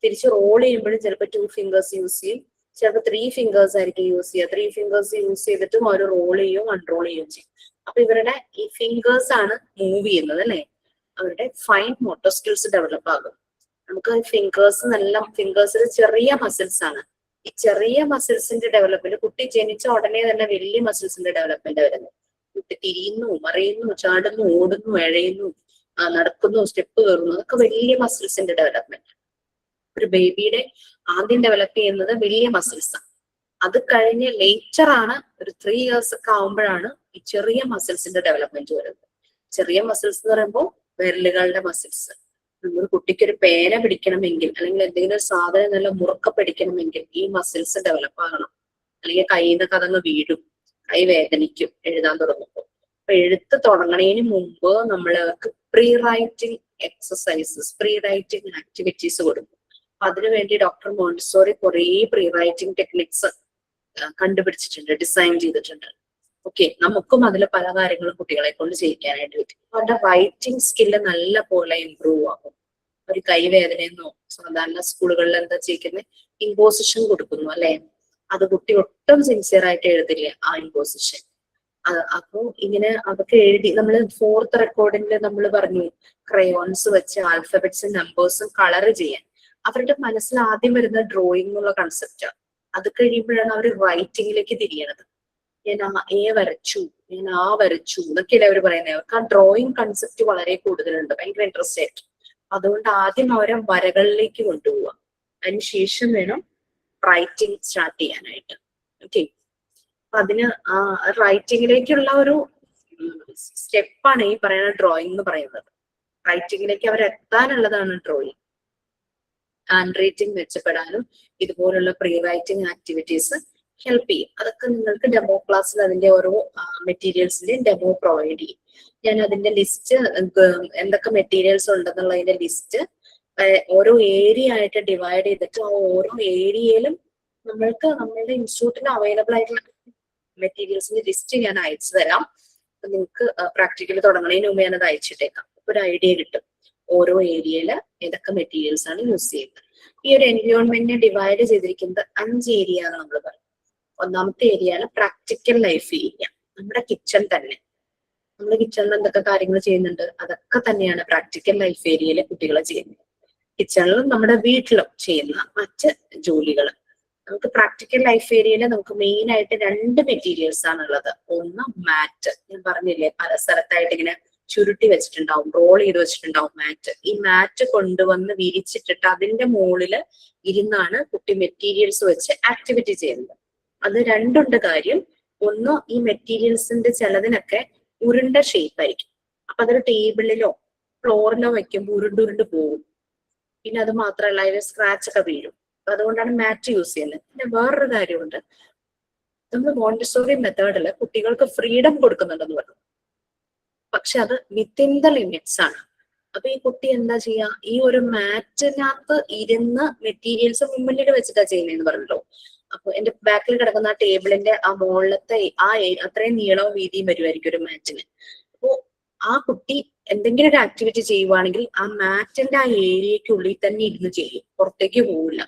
തിരിച്ച് റോൾ ചെയ്യുമ്പോഴും ചിലപ്പോൾ 2 ഫിംഗേഴ്സ് യൂസ് ചെയ്യും, ചിലപ്പോൾ 3 ഫിംഗേഴ്സ് ആയിരിക്കും യൂസ് ചെയ്യുക. 3 ഫിംഗേഴ്സ് യൂസ് ചെയ്തിട്ടും അവർ റോൾ ചെയ്യും അൺറോൾ ചെയ്യുകയും ചെയ്യും. അപ്പൊ ഇവരുടെ ഈ ഫിംഗേഴ്സ് ആണ് മൂവ് ചെയ്യുന്നത് അല്ലെ, അവരുടെ ഫൈൻ മോട്ടോർ സ്കിൽസ് ഡെവലപ്പ് ആകും. നമുക്ക് ഫിംഗേഴ്സിൽ ചെറിയ മസിൽസ് ആണ്. ഈ ചെറിയ മസിൽസിന്റെ ഡെവലപ്മെന്റ് കുട്ടി ജനിച്ച ഉടനെ തന്നെ വലിയ മസിൽസിന്റെ ഡെവലപ്മെന്റ് വരുന്നു. കുട്ടി തിരിയുന്നു, മറിയുന്നു, ചാടുന്നു, ഓടുന്നു, എഴയുന്നു, നടക്കുന്നു, സ്റ്റെപ്പ് കയറുന്നു, അതൊക്കെ വലിയ മസിൽസിന്റെ ഡെവലപ്മെന്റ്. ഒരു ബേബിയുടെ ആദ്യം ഡെവലപ്പ് ചെയ്യുന്നത് വലിയ മസിൽസ് ആണ്. അത് കഴിഞ്ഞ് ലേറ്റർ ആണ് ഒരു 3 years ഒക്കെ ആവുമ്പോഴാണ് ഈ ചെറിയ മസിൽസിന്റെ ഡെവലപ്മെന്റ് വരുന്നത്. ചെറിയ മസിൽസ് എന്ന് പറയുമ്പോൾ വിരലുകളുടെ മസിൽസ്. ഒരു കുട്ടിക്ക് ഒരു പേന പിടിക്കണമെങ്കിൽ അല്ലെങ്കിൽ എന്തെങ്കിലും ഒരു സാധനം നല്ല മുറുക്ക പിടിക്കണമെങ്കിൽ ഈ മസിൽസ് ഡെവലപ്പ് ആകണം. അല്ലെങ്കിൽ കയ്യിൽ നിന്നൊക്കെ അതങ്ങ് വീഴും, കൈ വേദനിക്കും എഴുതാൻ തുടങ്ങുമ്പോൾ. അപ്പൊ എഴുത്ത് തുടങ്ങണതിന് മുമ്പ് നമ്മൾ അവർക്ക് pre writing exercises, pre writing activities കൊടുക്കും. അപ്പൊ അതിനുവേണ്ടി ഡോക്ടർ മോണ്ടിസോറി കുറേ പ്രീ റൈറ്റിംഗ് ടെക്നിക്സ് കണ്ടുപിടിച്ചിട്ടുണ്ട്, ഡിസൈൻ ചെയ്തിട്ടുണ്ട്. ഓക്കെ, നമുക്കും അതിൽ പല കാര്യങ്ങളും കുട്ടികളെ കൊണ്ട് ചെയ്യിക്കാനായിട്ട് പറ്റും. അവരുടെ റൈറ്റിംഗ് സ്കില്ല് നല്ല പോലെ ഇമ്പ്രൂവ് ആകും. ഒരു കൈവേദനയെന്നോ സാധാരണ സ്കൂളുകളിൽ എന്താ ചെയ്യുന്നത്, ഇമ്പോസിഷൻ കൊടുക്കുന്നു അല്ലെ, അത് കുട്ടി ഒട്ടും സിൻസിയർ ആയിട്ട് എഴുതില്ല ആ ഇമ്പോസിഷൻ. അപ്പൊ ഇങ്ങനെ അതൊക്കെ എഴുതി നമ്മൾ 4th റെക്കോർഡിൽ നമ്മൾ പറഞ്ഞു ക്രയോൺസ് വെച്ച് ആൽഫബറ്റ്സും നമ്പേഴ്സും കളർ ചെയ്യാൻ. അവരുടെ മനസ്സിൽ ആദ്യം വരുന്ന ഡ്രോയിങ് എന്നുള്ള കൺസെപ്റ്റാണ്. അത് കഴിയുമ്പോഴാണ് അവർ റൈറ്റിംഗിലേക്ക് തിരിയണത്. ഞാൻ എ വരച്ചു, ഞാൻ ആ വരച്ചു എന്നൊക്കെയല്ലേ അവർ പറയുന്നത്. അവർക്ക് ആ ഡ്രോയിങ് കൺസെപ്റ്റ് വളരെ കൂടുതലുണ്ട്, ഭയങ്കര ഇൻട്രസ്റ്റ് ആയിട്ട്. അതുകൊണ്ട് ആദ്യം അവരെ വരകളിലേക്ക് കൊണ്ടുപോവുക, അതിനുശേഷം വേണം റൈറ്റിംഗ് സ്റ്റാർട്ട് ചെയ്യാനായിട്ട്. ഓക്കെ, അതിന് ആ റൈറ്റിംഗിലേക്കുള്ള ഒരു സ്റ്റെപ്പാണ് ഈ പറയുന്ന ഡ്രോയിങ് എന്ന് പറയുന്നത്. റൈറ്റിംഗിലേക്ക് അവരെത്താനുള്ളതാണ് ഡ്രോയിങ്. ഹാൻഡ് റൈറ്റിംഗ് മെച്ചപ്പെടാനും ഇതുപോലുള്ള പ്രീ റൈറ്റിംഗ് ആക്ടിവിറ്റീസ് ഹെൽപ്പ് ചെയ്യും. അതൊക്കെ നിങ്ങൾക്ക് ഡെമോ ക്ലാസ്സിൽ അതിന്റെ ഓരോ മെറ്റീരിയൽസിന്റെയും ഡെമോ പ്രൊവൈഡ് ചെയ്യും. ഞാൻ അതിന്റെ ലിസ്റ്റ്, എന്തൊക്കെ മെറ്റീരിയൽസ് ഉണ്ടെന്നുള്ളതിന്റെ ലിസ്റ്റ് ഓരോ ഏരിയ ആയിട്ട് ഡിവൈഡ് ചെയ്തിട്ട് ആ ഓരോ ഏരിയയിലും നമ്മൾക്ക് നമ്മളുടെ ഇൻസ്റ്റിറ്റ്യൂട്ടിൽ അവൈലബിൾ ആയിട്ടുള്ള മെറ്റീരിയൽസിന്റെ ലിസ്റ്റ് ഞാൻ അയച്ചു തരാം. നിങ്ങൾക്ക് പ്രാക്ടിക്കൽ തുടങ്ങുന്നതിന് മുമ്പ് ഞാനത് അയച്ചിട്ടേക്കാം. ഒരു ഐഡിയ കിട്ടും ഓരോ ഏരിയയില് ഏതൊക്കെ മെറ്റീരിയൽസ് ആണ് യൂസ് ചെയ്യുന്നത്. ഈ ഒരു എൻവയോൺമെന്റിനെ ഡിവൈഡ് ചെയ്തിരിക്കുന്നത് 5 ഏരിയ ആണ് നമ്മൾ പറയുന്നത്. ഒന്നാമത്തെ ഏരിയയാണ് പ്രാക്ടിക്കൽ ലൈഫ് ഏരിയ. നമ്മുടെ കിച്ചൺ തന്നെ, നമ്മൾ കിച്ചണിൽ എന്തൊക്കെ കാര്യങ്ങൾ ചെയ്യുന്നുണ്ട് അതൊക്കെ തന്നെയാണ് പ്രാക്ടിക്കൽ ലൈഫ് ഏരിയയിലെ കുട്ടികളെ ചെയ്യുന്നത്. കിച്ചണിലും നമ്മുടെ വീട്ടിലും ചെയ്യുന്ന മറ്റ് ജോലികൾ. നമുക്ക് പ്രാക്ടിക്കൽ ലൈഫ് ഏരിയയിൽ നമുക്ക് മെയിൻ ആയിട്ട് 2 മെറ്റീരിയൽസ് ആണുള്ളത്. ഒന്ന് മാറ്റ്, ഞാൻ പറഞ്ഞില്ലേ പല സ്ഥലത്തായിട്ട് ഇങ്ങനെ ചുരുട്ടി വെച്ചിട്ടുണ്ടാവും, റോൾ ചെയ്ത് വെച്ചിട്ടുണ്ടാവും മാറ്റ്. ഈ മാറ്റ് കൊണ്ടുവന്ന് വിരിച്ചിട്ടിട്ട് അതിന്റെ മുകളില് ഇരുന്നാണ് കുട്ടി മെറ്റീരിയൽസ് വെച്ച് ആക്ടിവിറ്റി ചെയ്യുന്നത്. അത് 2 ഉണ്ട് കാര്യം. ഒന്ന്, ഈ മെറ്റീരിയൽസിന്റെ ചിലതിനൊക്കെ ഉരുണ്ട ഷേപ്പ് ആയിരിക്കും. അപ്പൊ അതൊരു ടേബിളിലോ ഫ്ലോറിലോ വെക്കുമ്പോൾ ഉരുണ്ട് പോകും. പിന്നെ അത് മാത്രമല്ല അതിൽ സ്ക്രാച്ച് ഒക്കെ വീഴും. അതുകൊണ്ടാണ് മാറ്റ് യൂസ് ചെയ്യുന്നത്. പിന്നെ വേറൊരു കാര്യമുണ്ട്, നമ്മൾ മോണ്ടിസോറി മെത്തേഡില് കുട്ടികൾക്ക് ഫ്രീഡം കൊടുക്കുന്നുണ്ടെന്ന് പറഞ്ഞു. പക്ഷെ അത് വിത്തിൻ ദ ലിമിറ്റ്സ് ആണ്. അപ്പൊ ഈ കുട്ടി എന്താ ചെയ്യാ, ഈ ഒരു മാറ്റിനകത്ത് ഇരുന്ന് മെറ്റീരിയൽസ് മുമ്പിൽ വെച്ചിട്ടാ ചെയ്യുന്നതെന്ന് പറഞ്ഞല്ലോ. അപ്പൊ എന്റെ ബാക്കിൽ കിടക്കുന്ന ആ ടേബിളിന്റെ ആ മുകളിലത്തെ അത്രയും നീളവും വീതിയും വരുമായിരിക്കും ഒരു മാറ്റിന്. അപ്പോ ആ കുട്ടി എന്തെങ്കിലും ഒരു ആക്ടിവിറ്റി ചെയ്യുവാണെങ്കിൽ ആ മാറ്റിന്റെ ആ ഏരിയക്കുള്ളിൽ തന്നെ ഇരുന്ന് ചെയ്യും, പുറത്തേക്ക് പോവില്ല.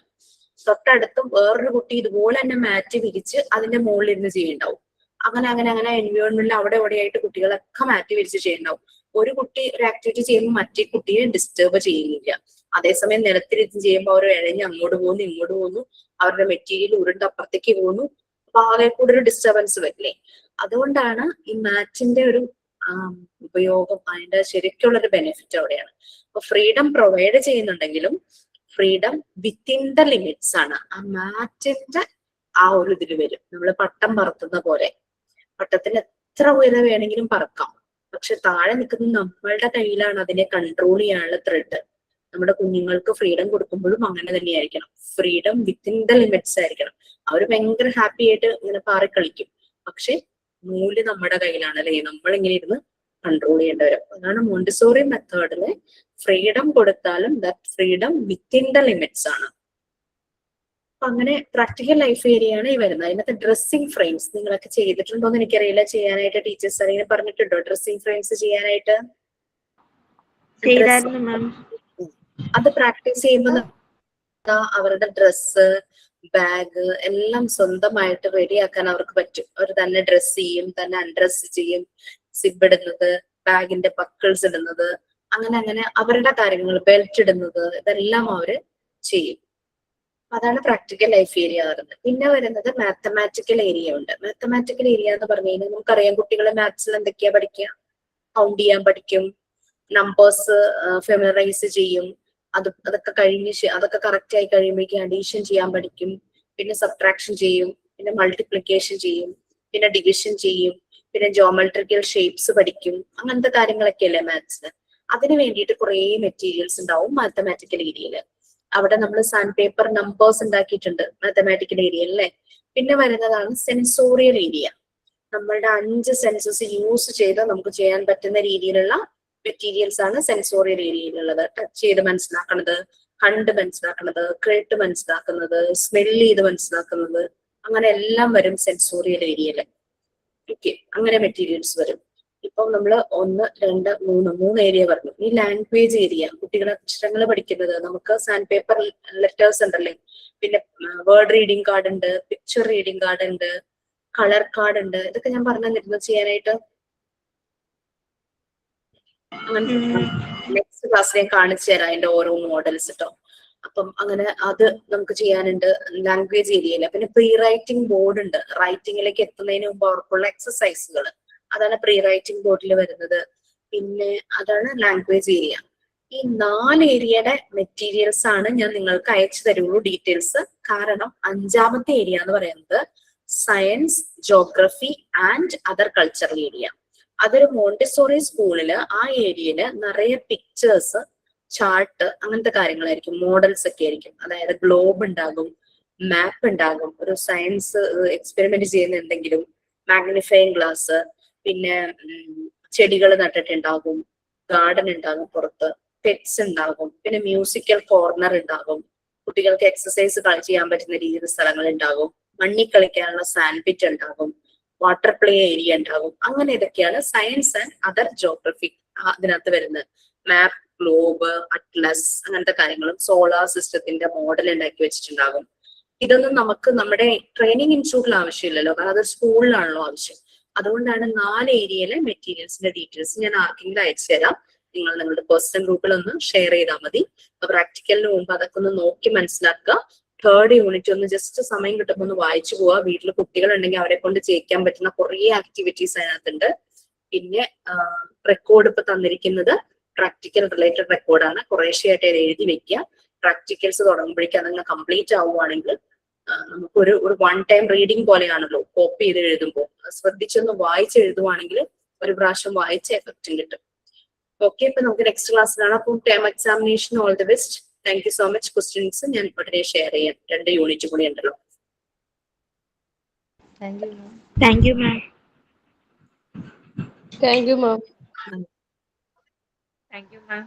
തൊട്ടടുത്തും വേറൊരു കുട്ടി ഇതുപോലെ തന്നെ മാറ്റ് വിരിച്ച് അതിന്റെ മുകളിൽ ഇരുന്ന് ചെയ്യുന്നുണ്ടാവും. അങ്ങനെ എൻവയോൺമെന്റിൽ അവിടെ എവിടെയായിട്ട് കുട്ടികളൊക്കെ മാറ്റി വിരിച്ച് ചെയ്യുന്നുണ്ടാവും. ഒരു കുട്ടി ഒരു ആക്ടിവിറ്റി ചെയ്യുമ്പോൾ മറ്റേ കുട്ടിയെ ഡിസ്റ്റർബ് ചെയ്യുന്നില്ല. അതേസമയം നിലത്തിരുന്ന് ചെയ്യുമ്പോൾ അവർ ഇഴഞ്ഞ് അങ്ങോട്ട് പോകുന്നു ഇങ്ങോട്ട് പോകുന്നു, അവരുടെ മെറ്റീരിയൽ ഉരുണ്ട് അപ്പുറത്തേക്ക് പോകുന്നു. അപ്പൊ ആകെ കൂടെ ഒരു ഡിസ്റ്റർബൻസ് വരില്ലേ. അതുകൊണ്ടാണ് ഈ മാറ്റിന്റെ ഒരു ഉപയോഗം, അതിന്റെ ശരിക്കുള്ള ഒരു ബെനിഫിറ്റ് അവിടെയാണ്. അപ്പൊ ഫ്രീഡം പ്രൊവൈഡ് ചെയ്യുന്നുണ്ടെങ്കിലും ഫ്രീഡം വിത്തിൻ ദ ലിമിറ്റ്സ് ആണ്. ആ മാറ്റിന്റെ ആ ഒരു ഇതിൽ വരും. നമ്മൾ പട്ടം പറത്തുന്ന പോലെ പട്ടത്തിന് എത്ര ഉയരം വേണമെങ്കിലും പറക്കാം, പക്ഷെ താഴെ നിൽക്കുന്ന നമ്മളുടെ കയ്യിലാണ് അതിനെ കൺട്രോൾ ചെയ്യാനുള്ള ത്രെഡ്. നമ്മുടെ കുഞ്ഞുങ്ങൾക്ക് ഫ്രീഡം കൊടുക്കുമ്പോഴും അങ്ങനെ തന്നെയായിരിക്കണം. ഫ്രീഡം വിത്തിൻ ദ ലിമിറ്റ്സ് ആയിരിക്കണം. അവർ ഭയങ്കര ഹാപ്പി ആയിട്ട് ഇങ്ങനെ പാറി കളിക്കും, പക്ഷെ നൂല് നമ്മുടെ കയ്യിലാണ് അല്ലെ, നമ്മളിങ്ങനെ ഇരുന്ന് കൺട്രോൾ ചെയ്യേണ്ടി വരും. അതാണ് മോണ്ടിസോറി മെത്തേഡില് ഫ്രീഡം കൊടുത്താലും that freedom within the limits ആണ്. അപ്പൊ അങ്ങനെ പ്രാക്ടിക്കൽ ലൈഫ് ഏരിയ ആണ് ഈ വരുന്നത്. അതിനകത്ത് ഡ്രസ്സിംഗ് ഫ്രെയിംസ് നിങ്ങളൊക്കെ ചെയ്തിട്ടുണ്ടോ എന്ന് എനിക്കറിയില്ല. ചെയ്യാനായിട്ട് ടീച്ചേഴ്സ് അറിയാൻ പറഞ്ഞിട്ടുണ്ടോ ഡ്രസ്സിംഗ് ഫ്രെയിംസ് ചെയ്യാനായിട്ട്? അത് പ്രാക്ടീസ് ചെയ്യുമ്പോൾ അവരുടെ ഡ്രസ്സ്, ബാഗ് എല്ലാം സ്വന്തമായിട്ട് റെഡിയാക്കാൻ അവർക്ക് പറ്റും. അവർ തന്നെ ഡ്രസ് ചെയ്യും, തന്നെ അൺഡ്രസ് ചെയ്യും, സിബ് ഇടുന്നത്, ബാഗിന്റെ ബക്കിൾസ് ഇടുന്നത്, അങ്ങനെ അവരുടെ കാര്യങ്ങൾ, ബെൽറ്റ് ഇടുന്നത്, ഇതെല്ലാം അവര് ചെയ്യും. അതാണ് പ്രാക്ടിക്കൽ ലൈഫ് ഏരിയ വരുന്നത്. പിന്നെ വരുന്നത് മാത്തമാറ്റിക്കൽ ഏരിയ ഉണ്ട്. മാത്തമാറ്റിക്കൽ ഏരിയ എന്ന് പറഞ്ഞു കഴിഞ്ഞാൽ നമുക്കറിയാം കുട്ടികളെ മാത്സിൽ എന്തൊക്കെയാ പഠിക്കുക, കൗണ്ട് ചെയ്യാൻ പഠിക്കും, നമ്പേഴ്സ് ഫെമിലറൈസ് ചെയ്യും. അതൊക്കെ കഴിഞ്ഞ് അതൊക്കെ കറക്റ്റ് ആയി കഴിയുമ്പോഴേക്കും അഡീഷൻ ചെയ്യാൻ പഠിക്കും, പിന്നെ സബ്ട്രാക്ഷൻ ചെയ്യും, പിന്നെ മൾട്ടിപ്ലിക്കേഷൻ ചെയ്യും, പിന്നെ ഡിവിഷൻ ചെയ്യും, പിന്നെ ജോമെട്രിക്കൽ ഷേപ്സ് പഠിക്കും, അങ്ങനത്തെ കാര്യങ്ങളൊക്കെ അല്ലേ മാത്സിന്. അതിന് വേണ്ടിയിട്ട് കുറേ മെറ്റീരിയൽസ് ഉണ്ടാവും മാത്തമാറ്റിക്കൽ ഏരിയയിൽ. അവിടെ നമ്മൾ സാൻഡ് പേപ്പർ നമ്പേഴ്സ് ഉണ്ടാക്കിയിട്ടുണ്ട് മാത്തമാറ്റിക്കൽ ഏരിയയിൽ അല്ലേ. പിന്നെ വരുന്നതാണ് സെൻസോറിയൽ ഏരിയ. നമ്മളുടെ 5 സെൻസസ് യൂസ് ചെയ്ത് നമുക്ക് ചെയ്യാൻ പറ്റുന്ന രീതിയിലുള്ള മെറ്റീരിയൽസ് ആണ് സെൻസോറിയൽ ഏരിയയിലുള്ളത്. ടച്ച് ചെയ്ത് മനസ്സിലാക്കുന്നത്, കണ്ട് മനസ്സിലാക്കുന്നത്, കേട്ട് മനസ്സിലാക്കുന്നത്, സ്മെല് ചെയ്ത് മനസ്സിലാക്കുന്നത്, അങ്ങനെ എല്ലാം വരും സെൻസോറിയൽ ഏരിയയിൽ. ഓക്കെ, അങ്ങനെ മെറ്റീരിയൽസ് വരും. ഇപ്പം നമ്മൾ 1, 2, 3 ഏരിയ പറഞ്ഞു. ഈ ലാംഗ്വേജ് ഏരിയ, കുട്ടികളെ അക്ഷരങ്ങൾ പഠിക്കുന്നത്, നമുക്ക് സാൻഡ് പേപ്പർ ലെറ്റേഴ്സ് ഉണ്ടല്ലേ, പിന്നെ വേർഡ് റീഡിംഗ് കാർഡ് ഉണ്ട്, പിക്ചർ റീഡിംഗ് കാർഡ് ഉണ്ട്, കളർ കാർഡ് ഉണ്ട്. ഇതൊക്കെ ഞാൻ പറഞ്ഞു തന്നിരുന്നു ചെയ്യാനായിട്ട്. നെക്സ്റ്റ് ക്ലാസ്സിൽ ഞാൻ കാണിച്ചു തരാം അതിന്റെ ഓരോ മോഡൽസ് കേട്ടോ. അപ്പം അങ്ങനെ അത് നമുക്ക് ചെയ്യാനുണ്ട് ലാംഗ്വേജ് ഏരിയയിൽ. പിന്നെ പ്രീ റൈറ്റിംഗ് ബോർഡ് ഉണ്ട്, റൈറ്റിംഗിലേക്ക് എത്തുന്നതിന് മുമ്പ് അവർക്കുള്ള എക്സസൈസുകൾ, അതാണ് പ്രീ റൈറ്റിംഗ് ബോർഡിൽ വരുന്നത്. പിന്നെ അതാണ് ലാംഗ്വേജ് ഏരിയ. ഈ 4 ഏരിയയുടെ മെറ്റീരിയൽസ് ആണ് ഞാൻ നിങ്ങൾക്ക് അയച്ചു തരുള്ളൂ ഡീറ്റെയിൽസ്. കാരണം 5ാമത്തെ ഏരിയ എന്ന് പറയുന്നത് science, geography and other cultural area. അതൊരു മോണ്ടിസോറി സ്കൂളില് ആ ഏരിയയില് നിറയെ പിക്ചേഴ്സ്, ചാർട്ട്, അങ്ങനത്തെ കാര്യങ്ങളായിരിക്കും, മോഡൽസ് ഒക്കെ ആയിരിക്കും. അതായത് ഗ്ലോബ് ഉണ്ടാകും, മാപ്പ് ഉണ്ടാകും, ഒരു സയൻസ് എക്സ്പെരിമെന്റ് ചെയ്യുന്ന എന്തെങ്കിലും, മാഗ്നിഫൈങ് ഗ്ലാസ്, പിന്നെ ചെടികൾ നട്ടിട്ടുണ്ടാകും, ഗാർഡൻ ഉണ്ടാകും, പുറത്ത് പെറ്റ്സ് ഉണ്ടാകും, പിന്നെ മ്യൂസിക്കൽ കോർണർ ഉണ്ടാകും, കുട്ടികൾക്ക് എക്സസൈസ് ചെയ്യാൻ പറ്റുന്ന രീതിയിൽ സ്ഥലങ്ങൾ ഉണ്ടാകും, മണ്ണിൽ കളിക്കാനുള്ള സാൻഡ് പിറ്റ് ഉണ്ടാകും, വാട്ടർ പ്ലേ ഏരിയ ഉണ്ടാകും. അങ്ങനെ ഇതൊക്കെയാണ് സയൻസ് ആൻഡ് അതർ ജോഗ്രഫി അതിനകത്ത് വരുന്നത്. മാപ്പ്, ഗ്ലോബ്, അറ്റ്ലസ്, അങ്ങനത്തെ കാര്യങ്ങളും സോളാർ സിസ്റ്റത്തിന്റെ മോഡൽ ഉണ്ടാക്കി വെച്ചിട്ടുണ്ടാകും. ഇതൊന്നും നമുക്ക് നമ്മുടെ ട്രെയിനിങ് ഇൻസ്റ്റിറ്റ്യൂട്ടിൽ ആവശ്യമില്ലല്ലോ, കാരണം അത് സ്കൂളിലാണല്ലോ ആവശ്യം. അതുകൊണ്ടാണ് 4 ഏരിയയിലെ മെറ്റീരിയൽസിന്റെ ഡീറ്റെയിൽസ് ഞാൻ ആർക്കെങ്കിലും അയച്ചു തരാം. നിങ്ങൾ നിങ്ങളുടെ പേഴ്സണൽ ഗ്രൂപ്പിൽ ഒന്ന് ഷെയർ ചെയ്താൽ മതി. പ്രാക്ടിക്കലിന് മുമ്പ് അതൊക്കെ ഒന്ന് നോക്കി മനസ്സിലാക്കുക. 3rd യൂണിറ്റ് ഒന്ന് ജസ്റ്റ് സമയം കിട്ടുമ്പോൾ ഒന്ന് വായിച്ചു പോവുക. വീട്ടിൽ കുട്ടികൾ ഉണ്ടെങ്കിൽ അവരെ കൊണ്ട് ചെയ്യിക്കാൻ പറ്റുന്ന കുറേ ആക്ടിവിറ്റീസ് അതിനകത്തുണ്ട്. പിന്നെ റെക്കോർഡ് ഇപ്പൊ തന്നിരിക്കുന്നത് പ്രാക്ടിക്കൽ റിലേറ്റഡ് റെക്കോർഡാണ്. കുറേശ്ശെയായിട്ട് എഴുതി വെക്കുക. പ്രാക്ടിക്കൽസ് തുടങ്ങുമ്പോഴേക്കും അതങ്ങ് കംപ്ലീറ്റ് ആവുകയാണെങ്കിൽ നമുക്കൊരു 1 ടൈം റീഡിങ് പോലെയാണല്ലോ കോപ്പി ചെയ്ത് എഴുതുമ്പോൾ. ശ്രദ്ധിച്ചൊന്ന് വായിച്ച് എഴുതുവാണെങ്കിൽ ഒരു പ്രാവശ്യം വായിച്ച എഫക്റ്റും കിട്ടും. ഓക്കെ, ഇപ്പൊ നമുക്ക് നെക്സ്റ്റ് ക്ലാസ്സിലാണ്. അപ്പം term examination all the best. Thank you so much. Questions ഞാൻ ഉടനെ ഷെയർ ചെയ്യാം. 2 യൂണിറ്റ് കൂടി ഉണ്ടല്ലോ. Thank you, ma'am. Thank you, ma'am. Thank you ma'am. Thank you ma'am.